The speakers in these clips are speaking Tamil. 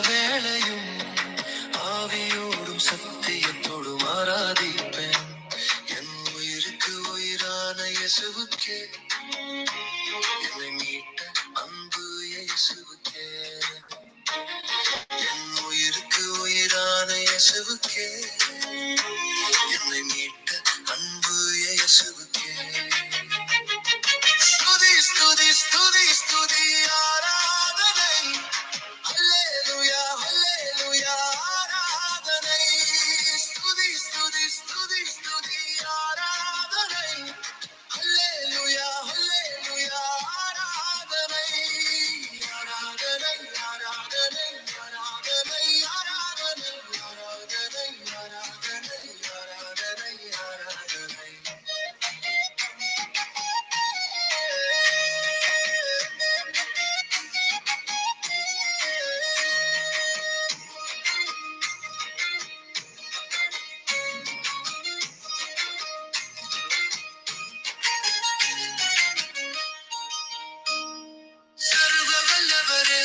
வேளையும் ஆவியோடும் சத்தியத்தோடும் ஆராதிப்பேன். என் உயிருக்கு உயிரான இயேசுவுக்கே, என்னை மீட்ட அன்பு இயேசுவுக்கே, என் உயிருக்கு உயிரான இயேசுவுக்கே, என்னை மீட்ட அன்பு இயேசுவுக்கே. ஸ்துதி ஸ்துதி ஸ்துதி ஸ்துதி ஆராதனை. ஹல்லேலூயா ஹல்லேலூயா ஆராதனை. ஸ்துதி ஸ்துதி ஸ்துதி ஸ்துதி ஆராதனை. ஹல்லேலூயா ஹல்லேலூயா ஆராதனை. ஆராதனை ஆராதனை ஆராதனை ஆராதனை ஆராதனை ஆராதனை ஆராதனை ஆராதனை. சர்வ வல்லவரே,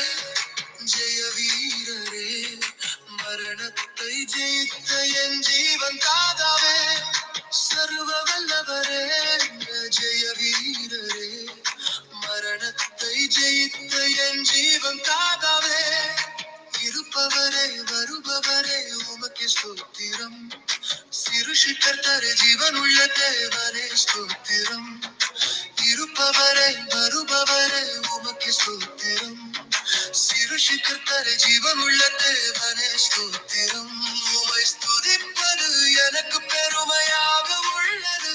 ஜெய வீரரே, மரணத்தை ஜெயித்த என் ஜீவன் தாதாவே. சர்வ வல்லவரே, ஜெய வீரரே, மரணத்தை ஜெயித்த என் ஜீவன் தாதாவே. இருப்பவரே வருபவரே உமக்கு ஸ்தோத்திரம். சிருஷ்டிகர்த்தரே ஜீவனுள்ள தேவனே ஸ்தோத்திரம். இருப்பவரே வருபவரே உமக்கு ஸ்தோத்திரம். சிருஷ்டிகர்த்தரே ஜீவனுள்ள தேவனே ஸ்தோத்திரம். உம்மை ஸ்துதிப்பது எனக்கு பெருமையாக உள்ளது.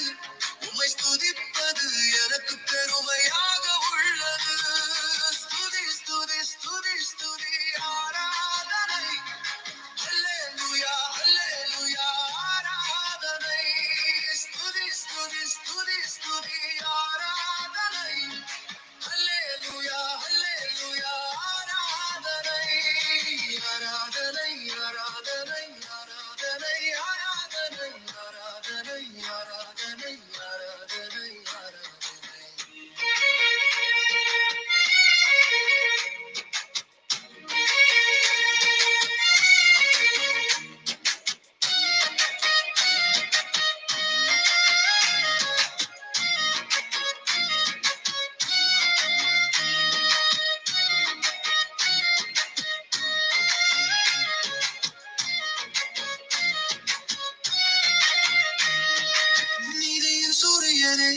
உம்மை ஸ்துதிப்பது எனக்கு பெருமையாக உள்ளது. ஸ்துதி ஸ்துதி ஸ்துதி ஸ்துதி ஆராதனை. ஹல்லேலூயா ஹல்லேலூயா ஆராதனை. ஸ்துதி ஸ்துதி ஸ்துதி ஸ்துதி ஆராதனை. ஹல்லேலூயா ஹல்லேலூயா ஆராதனை. ஆராதனை ஆராதனை ஆராதனை ஆராதனை ஆராதனை ஆராதனை ஆராதனை ஆராதனை. நீதியின் சூரியனே,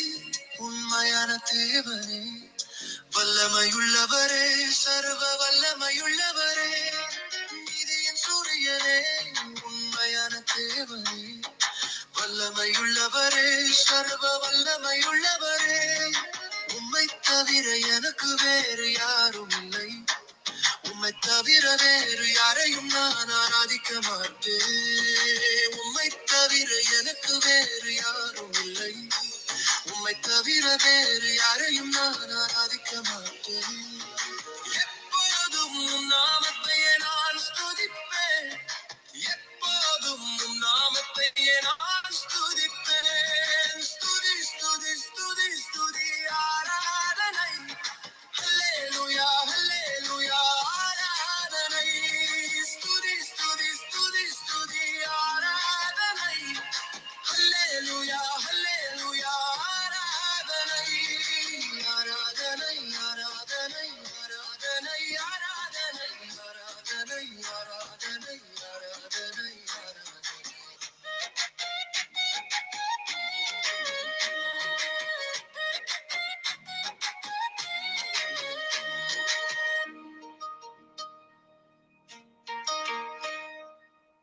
உண்மையான தேவனே, வல்லமையுள்ளவரே, சர்வ வல்லமையுள்ளவரே. நீதியின் சூரியனே, உண்மையான தேவனே, வல்லமையுள்ளவரே, சர்வ வல்லமையுள்ளவரே. உம்மை தவிர எனக்கு வேறு யாரும் இல்லை. உம்மை தவிர வேறு யாரையும் நான் ஆராதிக்க மாட்டேன். உம்மை தவிர எனக்கு வேறு யாரும் இல்லை. உம்மை தவிர வேறு யாரையும் நான் ஆராதிக்க மாட்டேன். எப்போதும் உம் நாமத்தையே நான் ஸ்துதிப்பேன். எப்போதும் உம் நாமத்தையே நான் ஸ்துதிப்பேன். ஸ்துதி ஸ்துதி ஸ்துதி ஸ்துதி ஆராதனை. ஹல்லேலூயா ஹல்லேலூயா ஆராதனை. ஸ்துதி ஸ்துதி ஸ்துதி ஸ்துதி ஆராதனை. ஹல்லேலூயா ஹல்லேலூயா ஆராதனை. ஆராதனை ஆராதனை ஆராதனை ஆராதனை ஆராதனை ஆராதனை ஆராதனை ஆராதனை.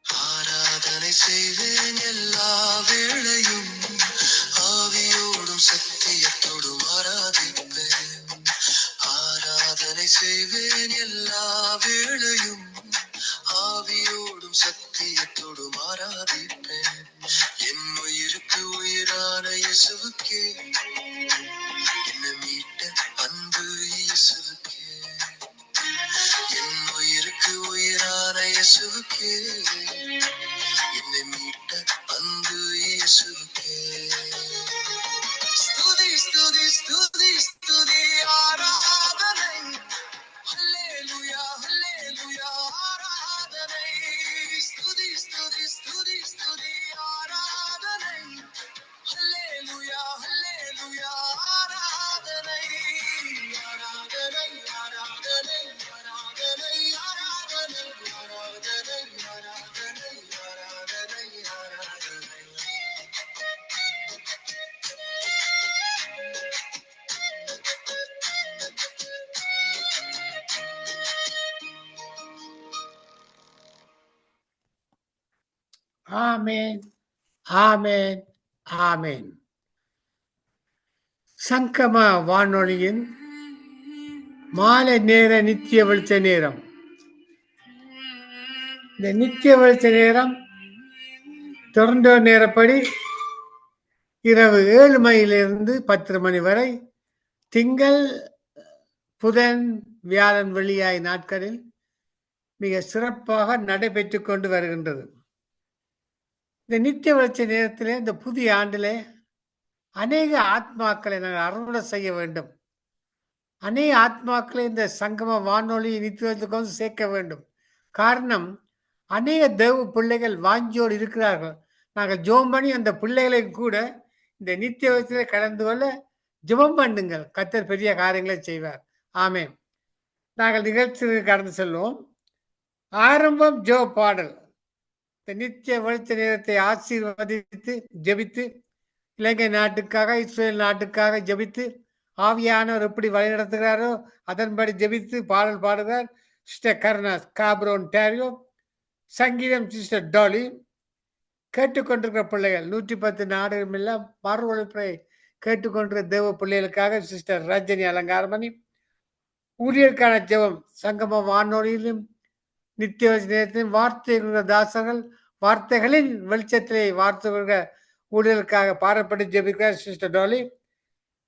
ஆராதனை செய்வேன் எல்லா வேளையும், ஆவியோடும் சத்தியத்தோடும் ஆராதிப்பேன். ஆராதனை செய்வேன் எல்லா வேளையும், ஆவியோடும் சத்தியத்தோடும் ஆராதிப்பேன். என் உயிருக்கு உயிரான இயேசுவுக்கே, என்னை மீட்ட அன்பு இயேசுவுக்கே, என் உயிருக்கு உயிரான இயேசுவுக்கே, என்னை மீட்ட அன்பு இயேசுவுக்கே. ஸ்துதி ஸ்துதி ஸ்துதி ஸ்துதி ஆராதனை. ஹல்லேலூயா ஆராதனை ஸ்துதி ஸ்துதி ஸ்துதி ஸ்துதி ஆராதனை ஹல்லேலூயா ஹல்லேலூயா ஆராதனை ஆராதனை ஆராதனை ஆராதனை ஆராதனை ஆராதனை ஆராதனை ஆராதனை ஆராதனை. ஆமென் ஆமென் ஆமென். சங்கம வானொலியின் மாலை நேர நித்திய வெளிச்ச நேரம். இந்த நித்திய வெளிச்ச நேரம் தொடர்ந்த நேரப்படி இரவு 7 மணியிலிருந்து 10 மணி வரை திங்கள் புதன் வியாழன் வெள்ளியாய் நாட்களில் மிக சிறப்பாக நடைபெற்று கொண்டு வருகின்றது. இந்த நித்திய வெளிச்ச நேரத்திலே இந்த புதிய ஆண்டிலே அநேக ஆத்மாக்களை நாங்கள் அறுவடை செய்ய வேண்டும். அநேக ஆத்மாக்களை இந்த சங்கம வானொலி நித்தியத்துக்கு வந்து சேர்க்க வேண்டும். காரணம், அநேக தேவ பிள்ளைகள் வாஞ்சியோடு இருக்கிறார்கள். நாங்கள் ஜெபம் பண்ணி அந்த பிள்ளைகளை கூட இந்த நித்திய வெளிச்சத்திலே கலந்து கொள்ள ஜெபம் பண்ணுங்கள். கர்த்தர் பெரிய காரியங்களை செய்வார். ஆமென். நாங்கள் நிகழ்ச்சிக்கு கடந்து செல்வோம். ஆரம்பம் ஜெப பாடல். இந்த நித்திய வெளிச்ச நேரத்தை ஆசீர்வதித்து ஜெபித்து இலங்கை நாட்டுக்காக இஸ்ரேல் நாட்டுக்காக ஜெபித்து ஆவியானவர் எப்படி வழிநடத்துகிறாரோ அதன்படி ஜெபித்து பாடல் பாடுகிறார் சிஸ்டர் கருணா காப்ரோன் டேரியோ. சங்கீதம் சிஸ்டர் டாலி. கேட்டுக்கொண்டிருக்கிற பிள்ளைகள் 110 நாடுகள் எல்லாம் மறு ஒழிப்பை கேட்டுக்கொண்டிருக்கிற தேவ பிள்ளைகளுக்காக சிஸ்டர் ரஜினி அலங்காரமணி. ஊழியருக்கான ஜெபம் சங்கம வானொலியிலும் நித்திய நேரத்திலும் வார்த்தை தாசர்கள் வார்த்தைகளின் வெளிச்சத்திலே வார்த்தை ஊழியர்களுக்காக பாடப்பட்டு ஜெபிக்கிறார் சிஸ்டர் டாலி.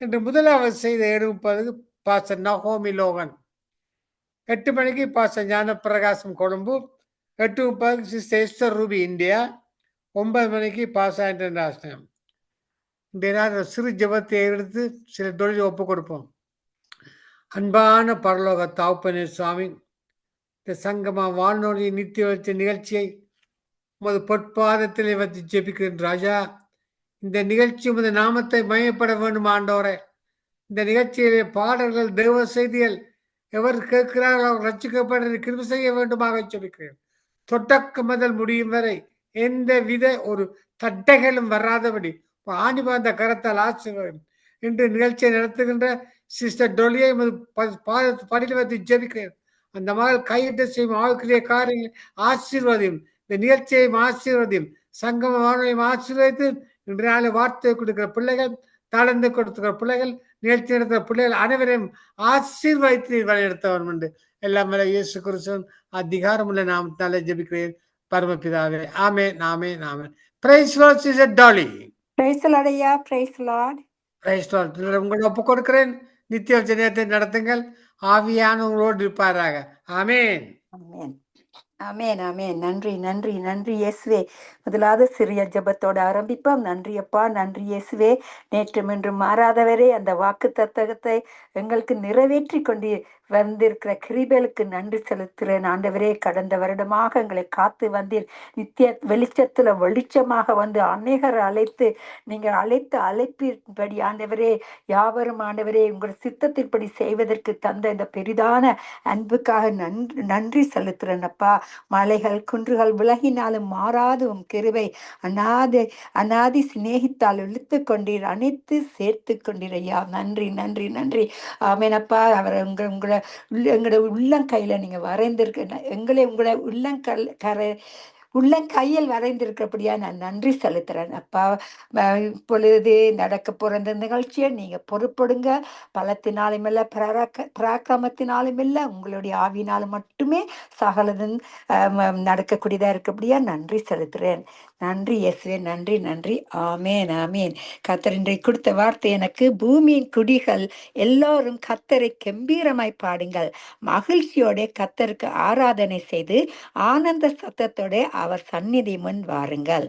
இன்று முதலாவது செய்த 7:30 பாஸ்டர் நகோமி லோகன். 8 மணிக்கு பாஸ்டர் ஞான பிரகாசம் Colombo. 8:30 sister ester Ruby India. 9 மணிக்கு பாஸ்டர் ஆண்டன் ராசனம். இன்றைய நாள் சிறு ஜெபத்தை எடுத்து சில தொழில் ஒப்புக் கொடுப்போம். அன்பான பரலோக தாப்பனே சுவாமி, இந்த சங்கம வானொலி நித்திய வெளிச்ச நிகழ்ச்சியை உமது பொற்பாதத்திலே வந்து ஜெபிக்கிறேன் ராஜா. இந்த நிகழ்ச்சி உமது நாமத்தை மையப்பட வேண்டும் ஆண்டவரே. இந்த நிகழ்ச்சியிலே பாடல்கள் தேவ செய்திகள் எவர் கேட்கிறார்கள் அவர் ரட்சிக்கப்பட கிருபை செய்ய வேண்டுமாக ஜெபிக்கிறேன். தொடக்கம் முதல் முடியும் வரை எந்த வித ஒரு தட்டைகளும் வராதபடி ஆணிபாந்த கரத்தால் ஆசீர்வாதம். இன்று நிகழ்ச்சியை நடத்துகின்ற சிஸ்டர் டொலியை படியில் வைத்து ஜெபிக்கிறேன். அந்த மகள் கையிட்ட செய்யும் ஆவுக்குரிய காரியங்கள் ஆசீர்வாதியும். இந்த நிகழ்ச்சியையும் ஆசீர்வாதியும். சங்கம வானொலியும் ஆசீர்வதித்து இன்று நாளை வார்த்தை கொடுக்கிற பிள்ளைகள், தாழ்ந்து கொடுக்கிற பிள்ளைகள், நிகழ்ச்சி நடத்துகிற பிள்ளைகள் அனைவரையும் ஆசீர்வதித்து வழிநடத்தவன் உண்டு. எல்லாம் மேல இயேசு கிறிஸ்துவின் அதிகாரமுள்ள நாமத்தாலே ஜெபிக்கிறேன் பரமபிதாவே. Amen amen amen. Praise Lord sister Dolly. Praise Lord ஐயா. Praise Lord. Praise Lord. உங்களை ஒப்புக் கொடுக்கிறேன். நித்திய நேரத்தை நடத்துங்கள். ஆவியான உங்களோடு இருப்பாராக. ஆமென் ஆமென் ஆமென் ஆமென். நன்றி நன்றி நன்றி இயேசுவே. முதலாவது சிறிய ஜெபத்தோடு ஆரம்பிப்போம். நன்றி அப்பா, நன்றி இயேசுவே. நேற்றும் இன்றும் மாறாதவரே அந்த வாக்கு தத்தகத்தை எங்களுக்கு நிறைவேற்றி கொண்டு வந்திருக்கிற கிருபைகளுக்கு நன்றி செலுத்துகிறேன் ஆண்டவரே. கடந்த வருடமாக எங்களை காத்து வந்தீர். நித்திய வெளிச்சத்துல வெளிச்சமாக வந்து அநேகர் அழைத்து நீங்கள் அழைத்து அழைப்பின்படி ஆண்டவரே யாவரும் ஆண்டவரே உங்கள் சித்தத்தின்படி செய்வதற்கு தந்த இந்த பெரிதான அன்புக்காக நன்றி செலுத்துகிறேன் அப்பா. மலைகள் குன்றுகள் விலகினாலும் மாறாது உம் கிருபை அநாதி சிநேகித்தால் இழுத்து கொண்டீர், அனைத்து சேர்த்து கொண்டீர் ஐயா. நன்றி நன்றி நன்றி. ஆமேனப்பா. அவர் எங்களோட உள்ளங்கையில நீங்க வரைந்திருக்க எங்களை உங்களோட உள்ளங்கையில் வரைந்திருக்கிறபடியா நான் நன்றி செலுத்துறேன் அப்பா. இப்பொழுது நடக்க போற இந்த நிகழ்ச்சியை நீங்க பொறுப்படுங்க. பலத்தினாலும் இல்லை, பராக்கிரமத்தினாலும் இல்லை, உங்களுடைய ஆவினாலும் மட்டுமே சகலதும் நடக்கக்கூடியதா இருக்கபடியா நன்றி செலுத்துறேன். நன்றி இயேசுவே. நன்றி நன்றி. ஆமேன் ஆமேன். கர்த்தர் இன்றைக்கு கொடுத்த வார்த்தை எனக்கு, பூமியின் குடிகள் எல்லாரும் கர்த்தரை கம்பீரமாய் பாடுங்கள், மகிழ்ச்சியோட கர்த்தருக்கு ஆராதனை செய்து ஆனந்த சத்தத்தோட அவர் சந்நிதி முன் வாருங்கள்.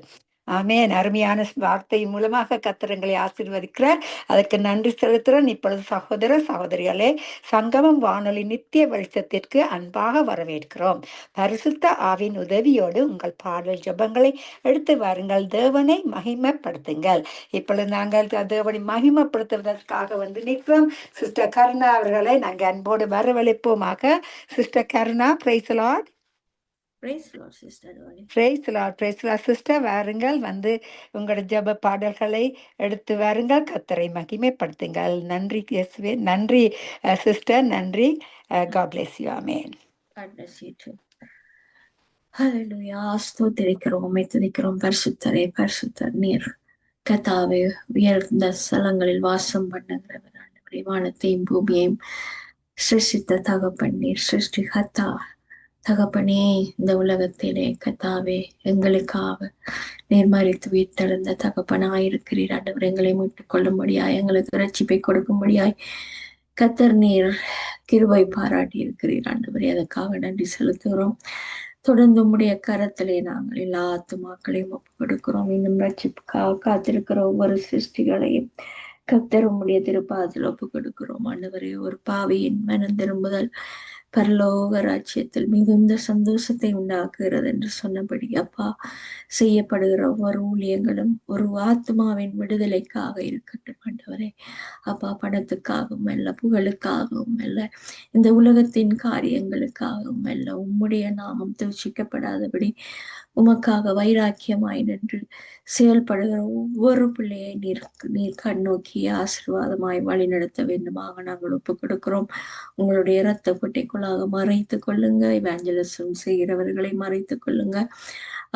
ஆமென். அருமையான வார்த்தை மூலமாக கர்த்தர் எங்களை ஆசீர்வதிக்கிறார். அதற்கு நன்றி செலுத்துகிறேன். இப்பொழுது சகோதர சகோதரிகளே, சங்கமம் வானொலி நித்திய வெளிச்சத்திற்கு அன்பாக வரவேற்கிறோம். பரிசுத்த ஆவின் உதவியோடு உங்கள் பாடல் ஜெபங்களை எடுத்து வாருங்கள். தேவனை மகிமைப்படுத்துங்கள். இப்பொழுது நாங்கள் தேவனை மகிமைப்படுத்துவதற்காக வந்து நிற்கிறோம். சிஸ்டர் கருணா அவர்களை நாங்கள் அன்போடு வரவழைப்போமாக. Sister Karuna, praise the Lord. Praise the Lord, Sister Dolly. Praise Lord, praise Lord sister. வாருங்கள், வந்து உங்களோட ஜெப பாடல்களை எடுத்து வாருங்கள். கர்த்தரை மகிமைப்படுத்துங்கள். நன்றி இயேசுவே. நன்றி சிஸ்டர், நன்றி. God bless you. Amen. God bless you too. Hallelujah. ஸ்தோத்திரிக்கிறோம், துதிக்கிறோம். பரிசுத்தரே, பரிசுத்தர் நீர் கர்த்தாவே, உயர்ந்த ஸ்தலங்களில் வாசம் பண்ணுகிறவர் ஆண்டவரே, வானத்தையும் பூமியையும் சிருஷ்டித்த தகப்பன் நீர், சிருஷ்டிகர்த்தா தகப்பனே. இந்த உலகத்திலே கர்த்தாவே எங்களுக்காக நீர் மரித்து உயிர்த்தெழுந்த தகப்பனாயிருக்கிறீர் ஆண்டவர். எங்களை மீட்டுக் கொள்ளும்படியாய், எங்களுக்கு ரட்சிப்பை கொடுக்கும்படியாய் கர்த்தர் நீர் கிருபை பாராட்டி இருக்கிறீர் ஆண்டவரே. அதற்காக நன்றி செலுத்துகிறோம். தொடர்ந்து உம்முடைய கரத்திலே நாங்கள் எல்லா ஆத்துமாக்களையும் ஒப்பு கொடுக்கிறோம். இன்னும் ரட்சிப்புக்காக காத்திருக்கிற ஒவ்வொரு சிருஷ்டிகளையும் கர்த்தர் உம்முடைய திருப்பாதத்தில் ஒப்பு கொடுக்கிறோம் ஆண்டவரே. ஒரு பாவியின் மனம் திரும்புதல் பரலோக ராஜ்யத்தில் மிகுந்த சந்தோஷத்தை உண்டாக்குகிறது என்று சொன்னபடி அப்பா, செய்யப்படுகிற ஒவ்வொரு ஊழியங்களும் ஒரு ஆத்மாவின் விடுதலைக்காக இருக்கட்டும் ஆண்டவரே. அப்பா, பணத்துக்காகவும் அல்ல, புகழுக்காகவும் அல்ல, இந்த உலகத்தின் காரியங்களுக்காகவும் அல்ல, உம்முடைய நாமம் தூஷிக்கப்படாதபடி உமக்காக வைராக்கியமாய் நின்று செயல்படுகிற ஒவ்வொரு பிள்ளையை நீர் கண்ணோக்கி ஆசீர்வாதமாய் வழி நடத்த வேண்டுமாக நாங்கள் ஒப்புக் கொடுக்கிறோம். உங்களுடைய இரத்த கொட்டைக்குள்ளாக மறைத்துக் கொள்ளுங்க. இவாஞ்சலிசம் செய்கிறவர்களை மறைத்துக் கொள்ளுங்க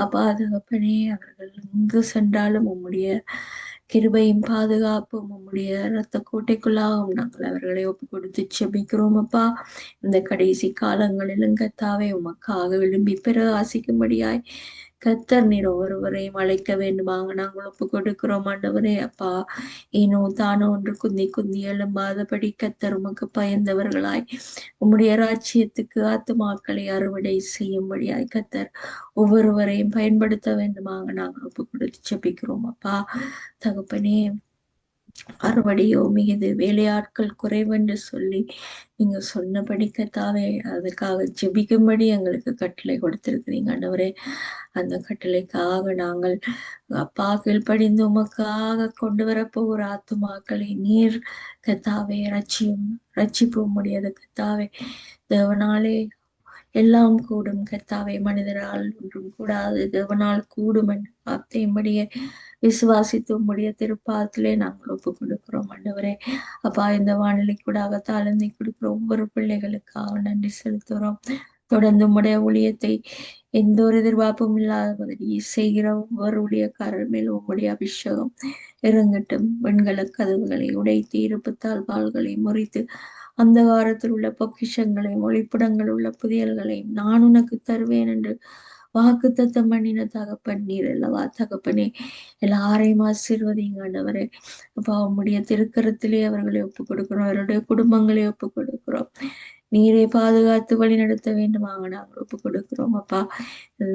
அப்பா. தகப்பனே, அவர்கள் எங்கு சென்றாலும் உம்முடைய கிருபையும் பாதுகாப்பும் உம்முடைய இரத்த கோட்டைக்குள்ளாகவும் நாங்கள் அவர்களை ஒப்பு கொடுத்து செபிக்கிறோம் அப்பா. இந்த கடைசி காலங்களிலும் கர்த்தாவே உமக்காக விரும்பி பிரகாசிக்கும்படியாய் கர்த்தர் நீர் ஒவ்வொருவரையும் அழைக்க வேண்டுமாக நாங்கள் ஒப்பு கொடுக்கிறோம் ஆண்டவரே. அப்பா, ஏனோ தானோ ஒன்று குந்தி குந்தி எழும்பாதபடி கர்த்தர் உமக்கு பயந்தவர்களாய் உம்முடைய ராஜ்யத்துக்கு ஆத்துமாக்களை அறுவடை செய்யும்படியாய் கர்த்தர் ஒவ்வொருவரையும் பயன்படுத்த வேண்டுமாக நாங்கள் ஒப்பு கொடுத்து செபிக்கிறோம் அப்பா. தகப்பனே, அறுவடையோ மிகுது, வேலையாட்கள் குறைவென்று சொல்லி நீங்க சொன்னபடி கர்த்தாவே அதுக்காக ஜெபிக்கும்படி எங்களுக்கு கட்டளை கொடுத்திருக்கிறீங்க ஆண்டவரே. அந்த கட்டளைக்காக நாங்கள் அப்பா கீழ்ப்படிந்து உமக்காக கொண்டு வரப்போகிற ஆத்துமாக்களை நீர் கர்த்தாவே ரட்சிப்பு முடியாது கர்த்தாவே. தேவனாலே எல்லாம் கூடும் கர்த்தாவே, மனிதரால் ஒன்றும் கூடாது, தேவனால் கூடும் என்று வார்த்தையும்படியே விசுவாசித்து உம்முடைய திருப்பாதத்திலே நாங்கள் ஒப்பு கொடுக்கிறோம் ஆண்டவரே. அப்பா, இந்த வானிலை கூடாக தாழ்ந்தை கொடுக்கிற ஒவ்வொரு பிள்ளைகளுக்காக நன்றி செலுத்துகிறோம். தொடர்ந்து உம்முடைய ஊழியத்தை எந்த ஒரு எதிர்பார்ப்பும் இல்லாதபடி செய்கிற ஒவ்வொரு ஊழியக்காரர் மேலும் உம்முடைய அபிஷேகம் இறங்கட்டும். வெண்கல கதவுகளை உடைத்து, இருப்பு தாழ்வாள்களை முறித்து, அந்த வாரத்தில் உள்ள பொக்கிஷங்களையும் ஒளிப்புடங்கள் உள்ள புதியல்களையும் நான் உனக்கு தருவேன் என்று வாக்கு தத்தம் பண்ணின தகப்பன் நீர் அல்லவா தகப்பனே. எல்லாரையும் ஆசீர்வதிங்க ஆண்டவரே. அப்பா, உம்முடைய திருக்கரத்திலே அவர்களை ஒப்புக் கொடுக்கிறோம், அவருடைய குடும்பங்களை ஒப்புக் கொடுக்கிறோம். நீரை பாதுகாத்து வழி நடத்த வேண்டுமாக நாங்கள் ஒப்புக் கொடுக்கிறோம் அப்பா.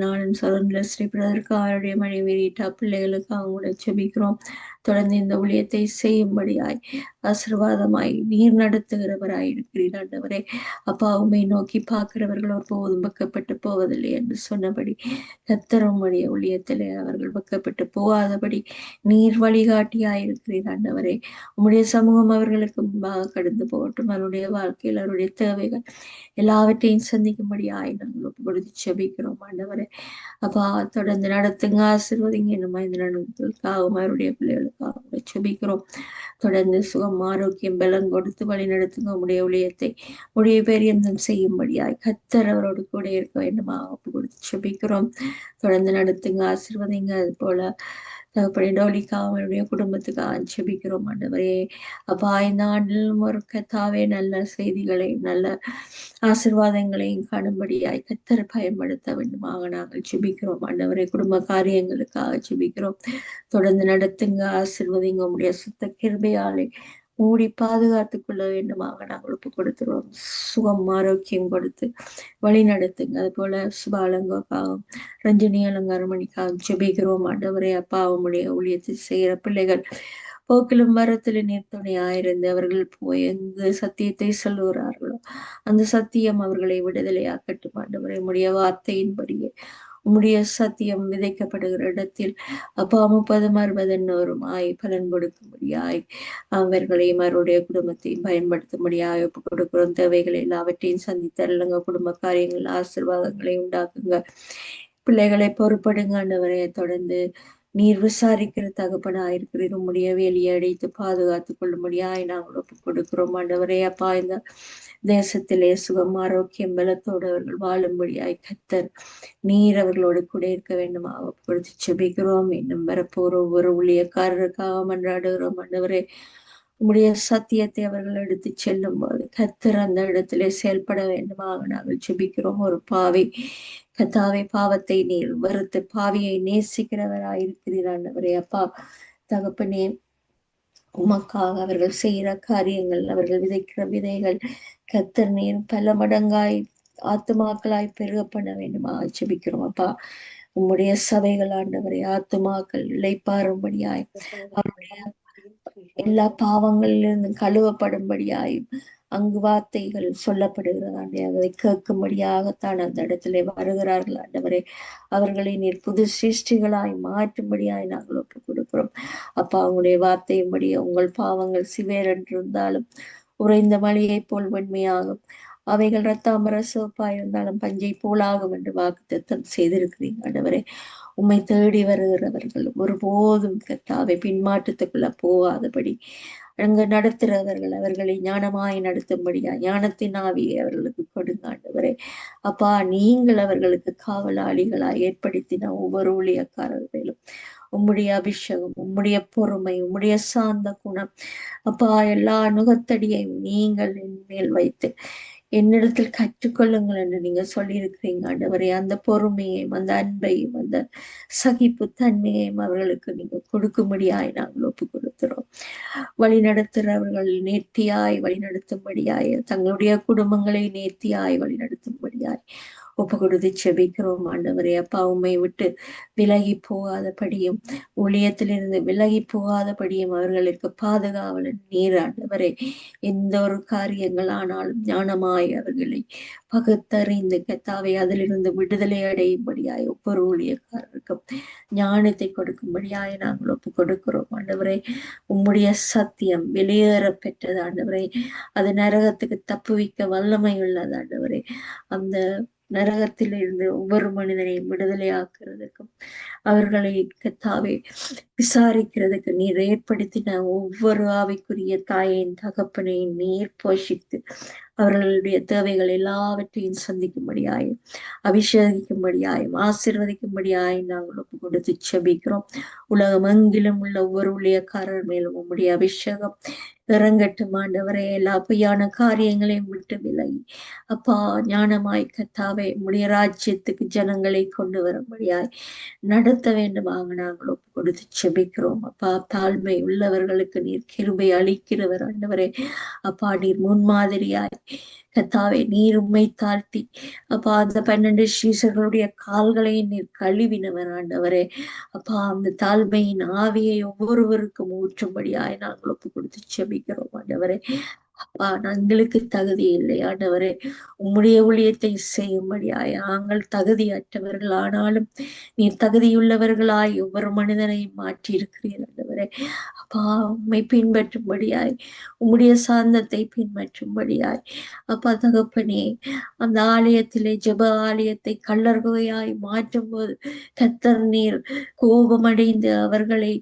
நானும் சரண்ல ஸ்ரீ பிரதருக்கு அவருடைய மனைவி ரீட்டா பிள்ளைகளுக்கு அவங்கள செபிக்கிறோம். தொடர்ந்து இந்த ஊழியத்தை செய்யும்படியாய் ஆசீர்வாதமாய் நீர் நடத்துகிறவராய் இருக்கிறீர் ஆண்டவரே. அப்பா, உம்மை நோக்கி பார்க்கிறவர்கள் ஒருபோதும் வெட்கப்பட்டு போவதில்லை என்று சொன்னபடி கர்த்தர் உம்முடைய ஊழியத்திலே அவர்கள் வெட்கப்பட்டு போகாதபடி நீர் வழிகாட்டியாய் இருக்கிறீர் ஆண்டவரே. உம்முடைய சமூகம் அவர்களுக்கு முன்பாக கடந்து போகட்டும். அவருடைய வாழ்க்கையில் அவருடைய தேவைகள் எல்லாவற்றையும் சந்திக்கும்படியாய் நாங்கள் ஒப்பு கொடுத்து செபிக்கிறோம் ஆண்டவரே. அப்பா, தொடர்ந்து நடத்துங்க, ஆசீர்வதிங்க. இந்த நடத்துவதற்காகவும் அவருடைய பிள்ளைகளுக்காக செபிக்கிறோம். தொடர்ந்து சுகம், ஆரோக்கியம், பலம் கொடுத்து வழி நடத்துங்க. உடைய ஊழியத்தை உடைய பெரியந்தம் செய்யும்படியாய் கர்த்தர் அவரோடு கூட இருக்க வேண்டுமா ஒப்பு கொடுத்து செபிக்கிறோம். தொடர்ந்து நடத்துங்க, ஆசீர்வதிங்க. அது போல தகப்படி டோலிக்காக அவருடைய குடும்பத்துக்காக செபிக்கிறோம் ஆண்டவரே. அப்பா, இந்த ஆண்டிலும் ஒரு கர்த்தாவே நல்ல செய்திகளை நல்ல ஆசீர்வாதங்களையும் காணும்படியாய் கர்த்தர் பயன்படுத்த வேண்டுமாக நாங்கள் செபிக்கிறோம் ஆண்டவரே. குடும்ப காரியங்களுக்காக செபிக்கிறோம். தொடர்ந்து நடத்துங்க, ஆசீர்வதிங்க. உடைய சுத்த கிருபையாலே மூடி பாதுகாத்துக் கொள்ள வேண்டுமாக நாங்கள் ஒப்பு கொடுத்துருவோம். சுகம் ஆரோக்கியம் கொடுத்து வழி நடத்துங்க. அது போல சுபாலங்கோக்காகவும் ரஞ்சினி அலங்காரமணிக்காகவும் ஜெபிக்கிறோம். ஆண்டவரே அப்பா, உம்முடைய ஊழியத்தை செய்கிற பிள்ளைகள் போக்கிலும் வரத்திலும் நீர் துணையாயிருந்து அவர்கள் போய் எங்கு சத்தியத்தை சொல்லுகிறார்களோ அந்த சத்தியம் அவர்களை விடுதலையாக்கட்டும். ஆண்டவரே, உம்முடைய வார்த்தையின்படியே உம்முடைய சத்தியம் விதைக்கப்படுகிற இடத்தில் அப்பா 30, 60, 100 பலன் கொடுக்கும்படியாய் அவர்களையும் அவருடைய குடும்பத்தையும் பயன்படுத்தும்படியாய் ஒப்பு கொடுக்கிறோம். தேவைகள் எல்லாவற்றையும் சந்தித்தருளுங்க. குடும்ப காரியங்கள் ஆசீர்வாதங்களை உண்டாக்குங்க. பிள்ளைகளை பொறுப்படுங்க. ஆண்டவரை தொடர்ந்து நீர் விசாரிக்கிற தகப்பனாயிருக்கிறீர். உம்முடைய வேலியை அடைத்து பாதுகாத்துக் கொள்ளும்படியாய் நாங்கள் ஒப்பு கொடுக்கிறோம். ஆண்டவரே அப்பா, இந்த தேசத்திலே சுகம் ஆரோக்கியம் பலத்தோடு அவர்கள் வாழும்படியாய் கர்த்தர் நீர் அவர்களோடு கூட இருக்க வேண்டுமா கொடுத்து செபிக்கிறோம். இன்னும் வரப்போற ஒவ்வொரு ஊழியக்காரருக்காக மன்றாடுகிறோம். ஆண்டவரே, உம்முடைய சத்தியத்தை அவர்கள் எடுத்து செல்லும் போது கர்த்தர் அந்த இடத்திலே செயல்பட வேண்டுமாக நாங்கள் செபிக்கிறோம். ஒரு பாவி கர்த்தாவே, பாவத்தை நீர் வெறுத்து பாவியை நேசிக்கிறவராயிருக்கிறீர். ஆண்டவரே அப்பா தகப்பனே, உமக்காக அவர்கள் செய்கிற காரியங்கள், அவர்கள் விதைக்கிற விதைகள் கர்த்தர் நீர் பல மடங்காய் ஆத்துமாக்களாய் பெருக பண்ண வேண்டுமா ஜெபிக்கிறோம். அப்பா, உம்முடைய சபைகள் ஆண்டவரை ஆத்துமாக்கள் இளைப்பாறும்படியாய் அவருடைய எல்லா பாவங்களிலிருந்து கழுவப்படும்படியாயும் அங்கு வார்த்தைகள் சொல்லப்படுகிறதாண்டே அதை கேட்கும்படியாகத்தான் அந்த இடத்திலே வருகிறார்கள். ஆண்டவரே, அவர்களை நீர் புது சிருஷ்டிகளாய் மாற்றும்படியாய் நாங்கள் ஒப்பு கொடுக்கிறோம். அப்பா, அவங்களுடைய வார்த்தையும்படி உங்கள் பாவங்கள் சிவேரென்றிருந்தாலும் உறைந்த மழையை போல் வெண்மையாகும், அவைகள் இரத்தாம்பர சிவப்பாய் இருந்தாலும் பஞ்சை போலாகும் என்று வாக்குத்தத்தம் செய்திருக்கிறீங்க. ஆண்டவரே, உம்மை தேடி வருகிறவர்கள் ஒருபோதும் கர்த்தாவை பின்மாற்றத்துக்குள்ள போகாதபடி அங்கு நடத்துகிறவர்கள் அவர்களை ஞானமாய் நடத்தும்படியா ஞானத்தின் ஆவியை அவர்களுக்கு கொடுங்க. ஆண்டவரே அப்பா, நீங்கள் அவர்களுக்கு காவலாளிகளாய் ஏற்படுத்தின ஒவ்வொரு ஊழியக்காரர்களும் உம்முடைய அபிஷேகம், உம்முடைய பொறுமை, உம்முடைய சாந்த குணம் அப்பா எல்லா நுகத்தடியையும் நீங்கள் என் மேல் வைத்து என்னிடத்தில் கற்றுக்கொள்ளுங்கள் என்று நீங்க சொல்லியிருக்கிறீங்க. ஆண்டவரே, அந்த பொறுமையையும் அந்த அன்பையும் அந்த சகிப்பு தன்மையையும் அவர்களுக்கு நீங்க கொடுக்கும்படியாய் நாங்கள் ஒப்பு கொடுக்கிறோம். வழி நடத்துகிறவர்கள் நேர்த்தியாய் வழி நடத்தும்படியாய், தங்களுடைய குடும்பங்களை நேர்த்தியாய் வழி நடத்தும்படியாய் ஒப்பு கொடுத்து செபிக்கிறோம். ஆண்டவரே அப்பா, உம்மை விட்டு விலகி போகாதபடியும் ஊழியத்திலிருந்து விலகி போகாதபடியும் அவர்களுக்கு பாதுகாவலன் நீர். ஆண்டவரே, எந்த ஒரு காரியங்கள் ஆனாலும் ஞானமாய் அவர்களை பகுத்தறிந்து கர்த்தாவே அதிலிருந்து விடுதலை அடையும்படியாய் ஒவ்வொரு ஊழியக்காரருக்கும் ஞானத்தை கொடுக்கும்படியாய் நாங்கள் ஒப்பு கொடுக்கிறோம். ஆண்டவரே, உம்முடைய சத்தியம் வெளியேற பெற்றது. ஆண்டவரே, அது நரகத்துக்கு தப்புவிக்க வல்லமை உள்ளது. ஆண்டவரே, அந்த நரகத்தில் இருந்து ஒவ்வொரு மனிதனையும் விடுதலையாக்குறதுக்கும் அவர்களை கர்த்தாவே விசாரிக்கிறதுக்கு நீர் ஏற்படுத்தின ஒவ்வொரு ஆவிக்குரிய தாயின் தகப்பனையும் நீர் போஷித்து அவர்களுடைய தேவைகள் எல்லாவற்றையும் சந்திக்கும்படியாயும் அபிஷேகிக்கும்படியாயும் ஆசீர்வதிக்கும்படியாயும் நாங்கள் ஒப்பு கொடுத்து செபிக்கிறோம். உலகம் எங்கிலும் உள்ள ஒவ்வொரு ஊழியக்காரர் மேலும் உம்முடைய அபிஷேகம் இறங்கட்டும். ஆண்டவரே, எல்லா பொய்யான காரியங்களையும் விட்டு விலகி அப்பா ஞானமாய் கர்த்தாவே உம்முடைய ராஜ்யத்துக்கு ஜனங்களை கொண்டு வரும்படியாய் நடத்த வேண்டுமாக நாங்கள் ஒப்பு கொடுத்து செபிக்கிறோம். அப்பா, தாழ்மை உள்ளவர்களுக்கு நீர் கிருபை அளிக்கிறவர். ஆண்டவரே அப்பா, நீர் முன்மாதிரியாய் கர்த்தாவே நீர் உம்மை தாழ்த்தி அப்பா அந்த 12 சீஷர்களுடைய கால்களை நீர் கழுவினவர். ஆண்டவரே அப்பா, அந்த தாழ்மையின் ஆவியை ஒவ்வொருவருக்கும் ஊற்றும்படியாய் நாங்கள் ஒப்பு கொடுத்து செபிக்கிறோம். ஆண்டவரே அப்பா, எங்களுக்கு தகுதி இல்லை. ஆண்டவரே, உம்முடைய ஊழியத்தை செய்யும்படியாய் நாங்கள் தகுதியற்றவர்கள் ஆனாலும் நீர் தகுதியுள்ளவர்களாய் ஒவ்வொரு மனிதனையும் மாற்றி இருக்கிறீர். ஆண்டவரே அப்பா, உம்மை பின்பற்றும்படியாய் உம்முடைய சாந்தத்தை பின்பற்றும்படியாய் அப்பா தகப்பனே, அந்த ஆலயத்திலே ஜெப ஆலயத்தை கல்லர்குகையாய் மாற்றும் போது கர்த்தர் நீர் கோபமடைந்து அவர்களை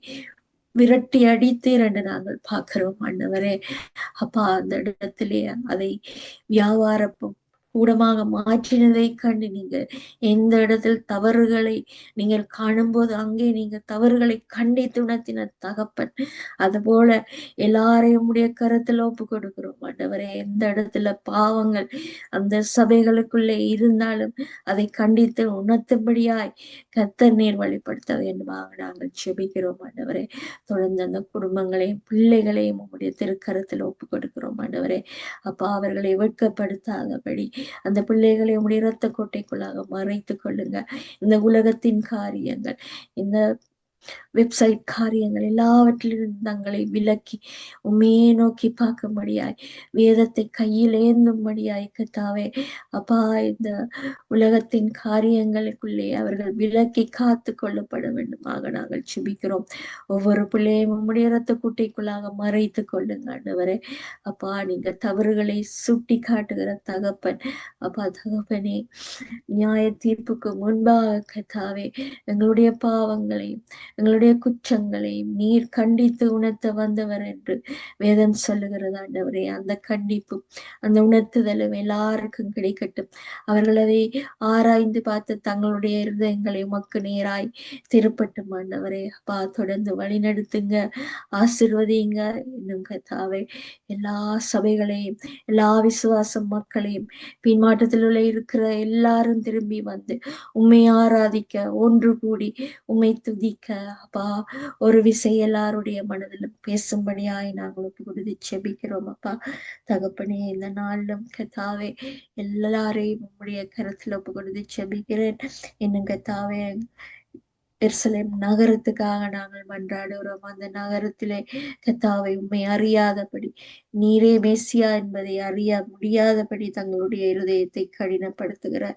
விரட்டி அடித்தீர் என்று நாங்கள் பார்க்கிறோம். ஆண்டவரே அப்பா, அந்த இடத்திலே அதை வியாபார ஊடமாக மாற்றினதை கண்டு நீங்கள் எந்த இடத்தில் தவறுகளை நீங்கள் காணும்போது அங்கே நீங்க தவறுகளை கண்டித்து உணர்த்தின தகப்பன், அதுபோல எல்லாரையும் உடைய கருத்துல ஒப்பு கொடுக்கிறோம் ஆண்டவரே. எந்த இடத்துல பாவங்கள் அந்த சபைகளுக்குள்ளே இருந்தாலும் அதை கண்டித்து உணர்த்தும்படியாய் கர்த்தர் நீர் வழிபடுத்த வேண்டுமாக நாங்கள் செபிக்கிறோம் ஆண்டவரே. தொடர்ந்து அந்த குடும்பங்களையும் பிள்ளைகளையும் உங்களுடைய திருக்கரத்தில் ஒப்பு கொடுக்கிறோம் ஆண்டவரே. அப்பா, அவர்களை வெட்கப்படுத்தாதபடி அந்த பிள்ளைகளை உடைய இரத்த கோட்டைக்குள்ளாக மறைத்துக் கொள்ளுங்க. இந்த உலகத்தின் காரியங்கள், இந்த வெப்சைட் காரியங்கள் எல்லாவற்றிலிருந்து தங்களை விலக்கி உண்மையே நோக்கி பார்க்கும்படியாய், வேதத்தை கையில் ஏந்தும்படியாய் கர்த்தாவே அப்பா, இந்த உலகத்தின் காரியங்களுக்குள்ளே அவர்கள் விலக்கி காத்து கொள்ளப்பட வேண்டுமாக நாங்கள் செபிக்கிறோம். ஒவ்வொரு பிள்ளையும் உம்முடைய இரத்த குட்டைக்குள்ளாக மறைத்து கொள்ளுங்க ஆண்டவரே. அப்பா, நீங்க தவறுகளை சுட்டி காட்டுகிற தகப்பன். அப்பா தகப்பனே, நியாய தீர்ப்புக்கு முன்பாக கர்த்தாவே எங்களுடைய பாவங்களையும் எங்களுடைய குற்றங்களையும் நீர் கண்டித்து உணர்த்த வந்தவர் என்று வேதம் சொல்லுகிறது ஆண்டவரே. அந்த கண்டிப்பும் அந்த உணர்த்துதலும் எல்லாருக்கும் கிடைக்கட்டும். அவர்கள் அதை ஆராய்ந்து பார்த்து தங்களுடைய இருதயங்களை உமக்கு நேராய் திருப்பட்டும் ஆண்டவரே. அப்பா, தொடர்ந்து வழி நடத்துங்க, ஆசீர்வதிங்க. இன்னும் கர்த்தாவே எல்லா சபைகளையும் எல்லா விசுவாச மக்களையும் பின்மாற்றத்தில் உள்ள இருக்கிற எல்லாரும் திரும்பி வந்து உம்மை ஆராதிக்க ஒன்று கூடி உம்மை துதிக்க அப்பா ஒரு விசை எல்லாருடைய மனதிலும் பேசும்படியாய் நாங்கள் ஒப்பு கொடுத்து செபிக்கிறோம் அப்பா தகப்பனே. இந்த நாளிலும் கர்த்தாவே எல்லாரையும் உம்முடைய கருத்துல ஒப்பு கொடுத்து செபிக்கிறேன். இன்னும் கர்த்தாவே எருசலேம் நகரத்துக்காக நாங்கள் மன்றாடுகிறோம். அந்த நகரத்திலே கர்த்தாவை உம்மை அறியாதபடி, நீரே மெசியா என்பதை அறிய முடியாதபடி தங்களுடைய இருதயத்தை கடினப்படுத்துகிற